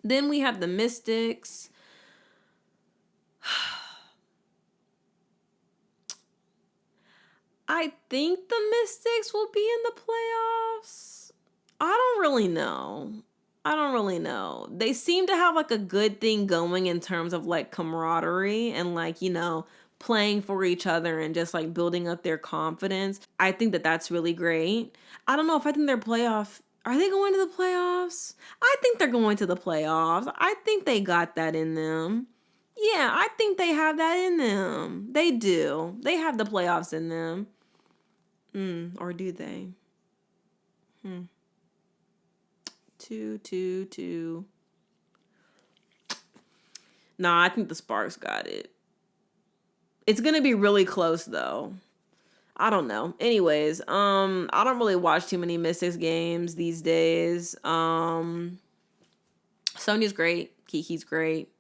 Then we have the Mystics. I think the Mystics will be in the playoffs. I don't really know. They seem to have like a good thing going in terms of like camaraderie and like, you know, playing for each other and just like building up their confidence. I think that that's really great. I don't know if I think they're are they going to the playoffs? I think they're going to the playoffs. I think they got that in them. Yeah, I think they have that in them. They do. They have the playoffs in them. Or do they? 2. Nah, I think the Sparks got it. It's gonna be really close though. I don't know. Anyways, I don't really watch too many Mystics games these days. Sonya's great. Kiki's great.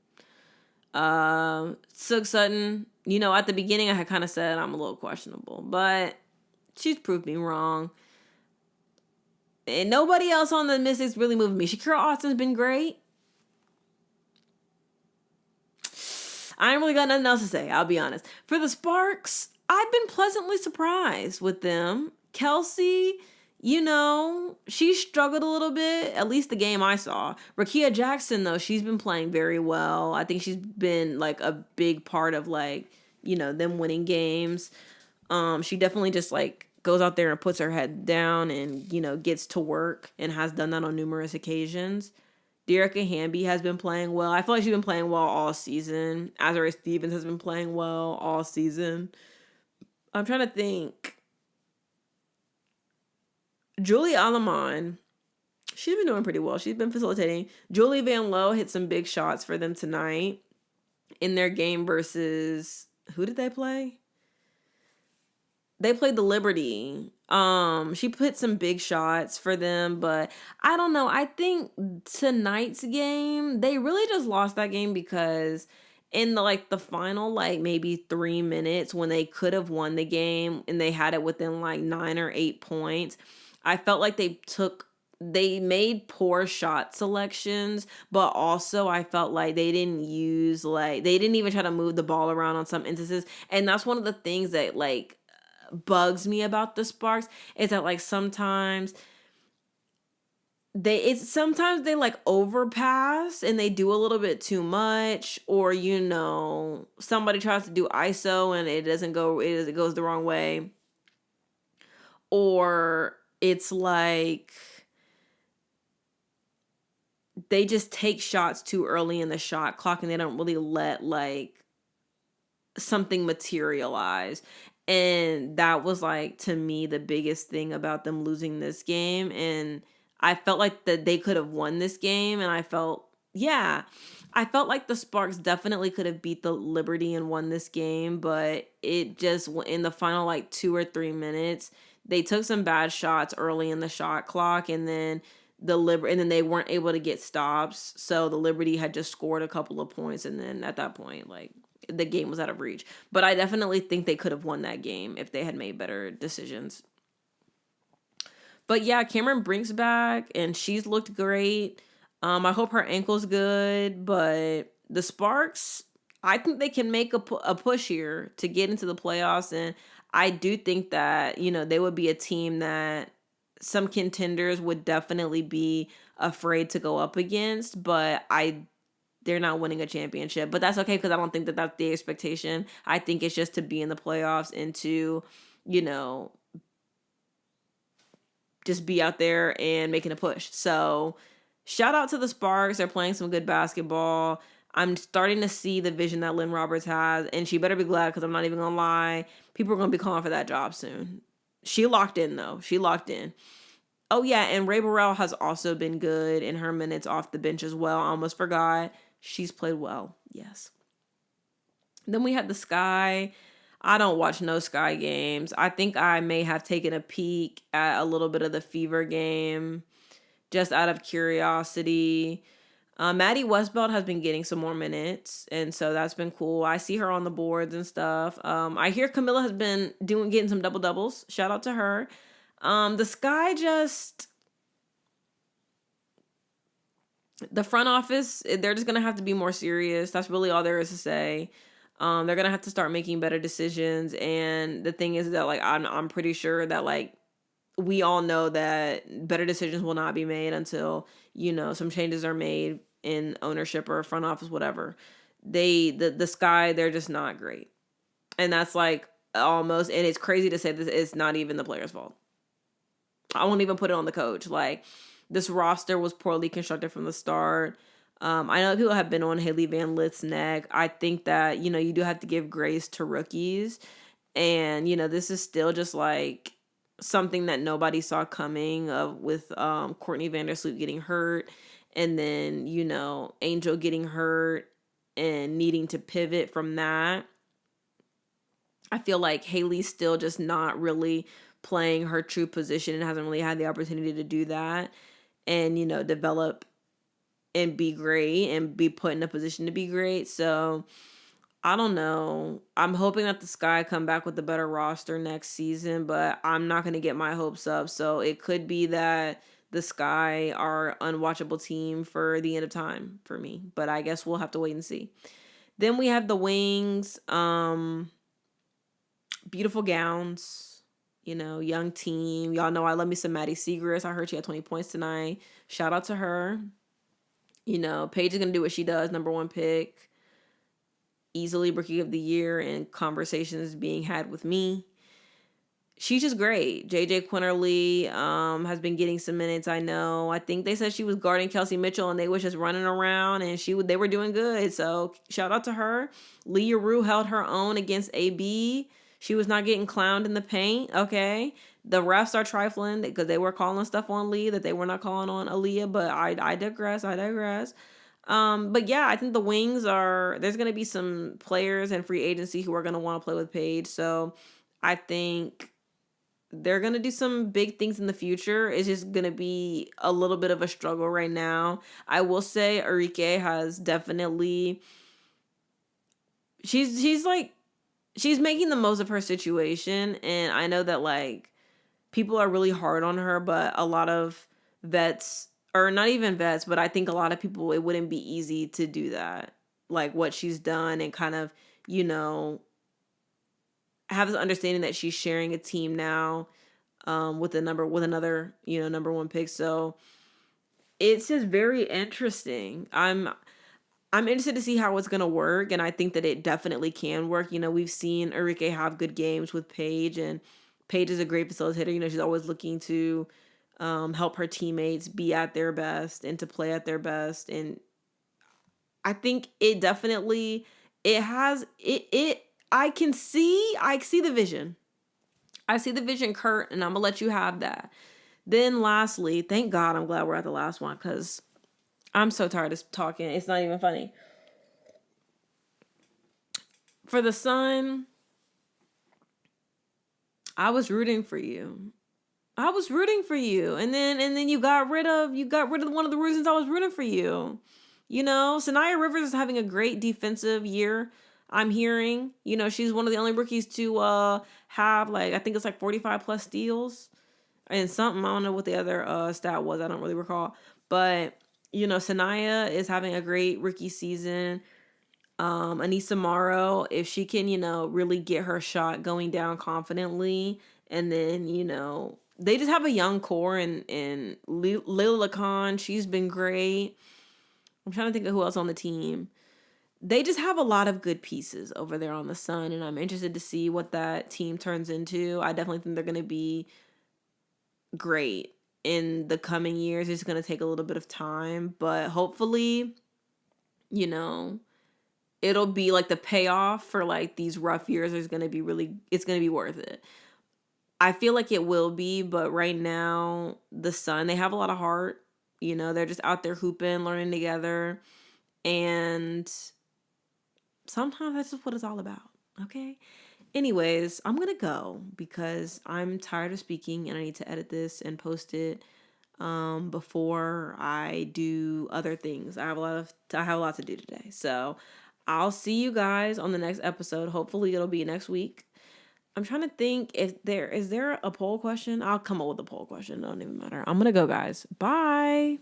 Sug Sutton, you know, at the beginning I had kind of said I'm a little questionable, but she's proved me wrong. And nobody else on the Mystics really moved me. Shakira Austin's been great. I ain't really got nothing else to say, I'll be honest. For the Sparks, I've been pleasantly surprised with them. Kelsey, you know, she struggled a little bit, at least the game I saw. Rakia Jackson, though, she's been playing very well. I think she's been, like, a big part of, like, you know, them winning games. She definitely just, like, goes out there and puts her head down and, you know, gets to work and has done that on numerous occasions. Dearica Hamby has been playing well. I feel like she's been playing well all season. Azurá Stevens has been playing well all season. I'm trying to think. Julie Alamon, she's been doing pretty well. She's been facilitating. Julie Van Lowe hit some big shots for them tonight in their game versus, who did they play? They played the Liberty. She put some big shots for them, but I don't know. I think tonight's game, they really just lost that game because in the final maybe 3 minutes when they could have won the game and they had it within 9 or 8 points, I felt like they made poor shot selections, but also I felt like they didn't they didn't even try to move the ball around on some instances. And that's one of the things that bugs me about the Sparks, is that sometimes sometimes they overpass and they do a little bit too much, or somebody tries to do ISO and it goes the wrong way, or it's they just take shots too early in the shot clock and they don't really let something materialize. And that was to me the biggest thing about them losing this game. And I felt like that they could have won this game, and I felt like the Sparks definitely could have beat the Liberty and won this game, but it just in the final 2 or 3 minutes, they took some bad shots early in the shot clock, and then they weren't able to get stops. So the Liberty had just scored a couple of points, and then at that point, the game was out of reach. But I definitely think they could have won that game if they had made better decisions. But yeah, Cameron Brink's back, and she's looked great. I hope her ankle's good, but the Sparks, I think they can make a push here to get into the playoffs, and I do think that, they would be a team that some contenders would definitely be afraid to go up against, but they're not winning a championship. But that's okay, because I don't think that that's the expectation. I think it's just to be in the playoffs and to, just be out there and making a push. So shout out to the Sparks. They're playing some good basketball. I'm starting to see the vision that Lynn Roberts has, and she better be glad, because I'm not even going to lie. People are going to be calling for that job soon. She locked in, though. She locked in. Oh, yeah, and Ray Burrell has also been good in her minutes off the bench as well. I almost forgot. She's played well, yes. Then we had the Sky. I don't watch no Sky games. I think I may have taken a peek at a little bit of the Fever game just out of curiosity. Maddie Westbelt has been getting some more minutes, and so that's been cool. I see her on the boards and stuff. I hear Camilla has been getting some double doubles. Shout out to her. The Sky the front office, they're just gonna have to be more serious. That's really all there is to say. They're gonna have to start making better decisions, and the thing is that I'm pretty sure that we all know that better decisions will not be made until some changes are made in ownership or front office, whatever. The Sky, they're just not great, and that's almost, and it's crazy to say this, it's not even the players' fault. I won't even put it on the coach. This roster was poorly constructed from the start. I know people have been on Haley Van Lit's neck. I think that, you do have to give grace to rookies. And, this is still just something that nobody saw coming with Courtney Vandersloot getting hurt. And then, Angel getting hurt and needing to pivot from that. I feel like Haley's still just not really playing her true position and hasn't really had the opportunity to do that and, develop and be great and be put in a position to be great. So I don't know. I'm hoping that the Sky come back with a better roster next season, but I'm not going to get my hopes up. So it could be that the Sky are unwatchable team for the end of time for me, but I guess we'll have to wait and see. Then we have the Wings, beautiful gowns, young team. Y'all know I love me some Maddie Segrist. I heard she had 20 points tonight. Shout out to her. Paige is going to do what she does. Number 1 pick. Easily Rookie of the Year, and conversations being had with me. She's just great. JJ Quinterly has been getting some minutes, I know. I think they said she was guarding Kelsey Mitchell, and they was just running around, and they were doing good. So shout out to her. Leah Rue held her own against AB. She was not getting clowned in the paint, okay? The refs are trifling because they were calling stuff on Lee that they were not calling on Aaliyah, but I digress. But yeah, I think the Wings there's going to be some players and free agency who are going to want to play with Paige. So I think they're going to do some big things in the future. It's just going to be a little bit of a struggle right now. I will say Arike has definitely she's like, she's making the most of her situation. And I know that like people are really hard on her, but a lot of vets, or not even vets, but I think a lot of people, it wouldn't be easy to do that. Like what she's done and kind of, you know, have this understanding that she's sharing a team now with another, you know, number one pick. So it's just very interesting. I'm interested to see how it's gonna work, and I think that it definitely can work. You know, we've seen Enrique have good games with Paige, and Paige is a great facilitator. You know, she's always looking to help her teammates be at their best and to play at their best. And I think it definitely it has it. I see the vision. I see the vision, Kurt, and I'm gonna let you have that. Then lastly, thank God I'm glad we're at the last one because I'm so tired of talking. It's not even funny. For the Sun, I was rooting for you. I was rooting for you. And then you got rid of one of the reasons I was rooting for you. You know, Sanaya Rivers is having a great defensive year. I'm hearing, you know, she's one of the only rookies to have like, I think it's like 45 plus steals and something. I don't know what the other stat was. I don't really recall. But, you know, Sanaya is having a great rookie season. Anissa Morrow, if she can, you know, really get her shot going down confidently, and then, you know, they just have a young core, and Lil Khan, she's been great. I'm trying to think of who else on the team. They just have a lot of good pieces over there on the Sun, and I'm interested to see what that team turns into. I definitely think they're going to be great in the coming years. It's going to take a little bit of time, but hopefully, you know, it'll be like the payoff for like these rough years is going to be it's going to be worth it. I feel like it will be, but right now, the Sun, they have a lot of heart. You know, they're just out there hooping, learning together. And sometimes that's just what it's all about. Okay? Anyways, I'm going to go because I'm tired of speaking and I need to edit this and post it before I do other things. I have a lot to do today. So I'll see you guys on the next episode. Hopefully it'll be next week. I'm trying to think if is there a poll question? I'll come up with a poll question. It don't even matter. I'm going to go, guys. Bye.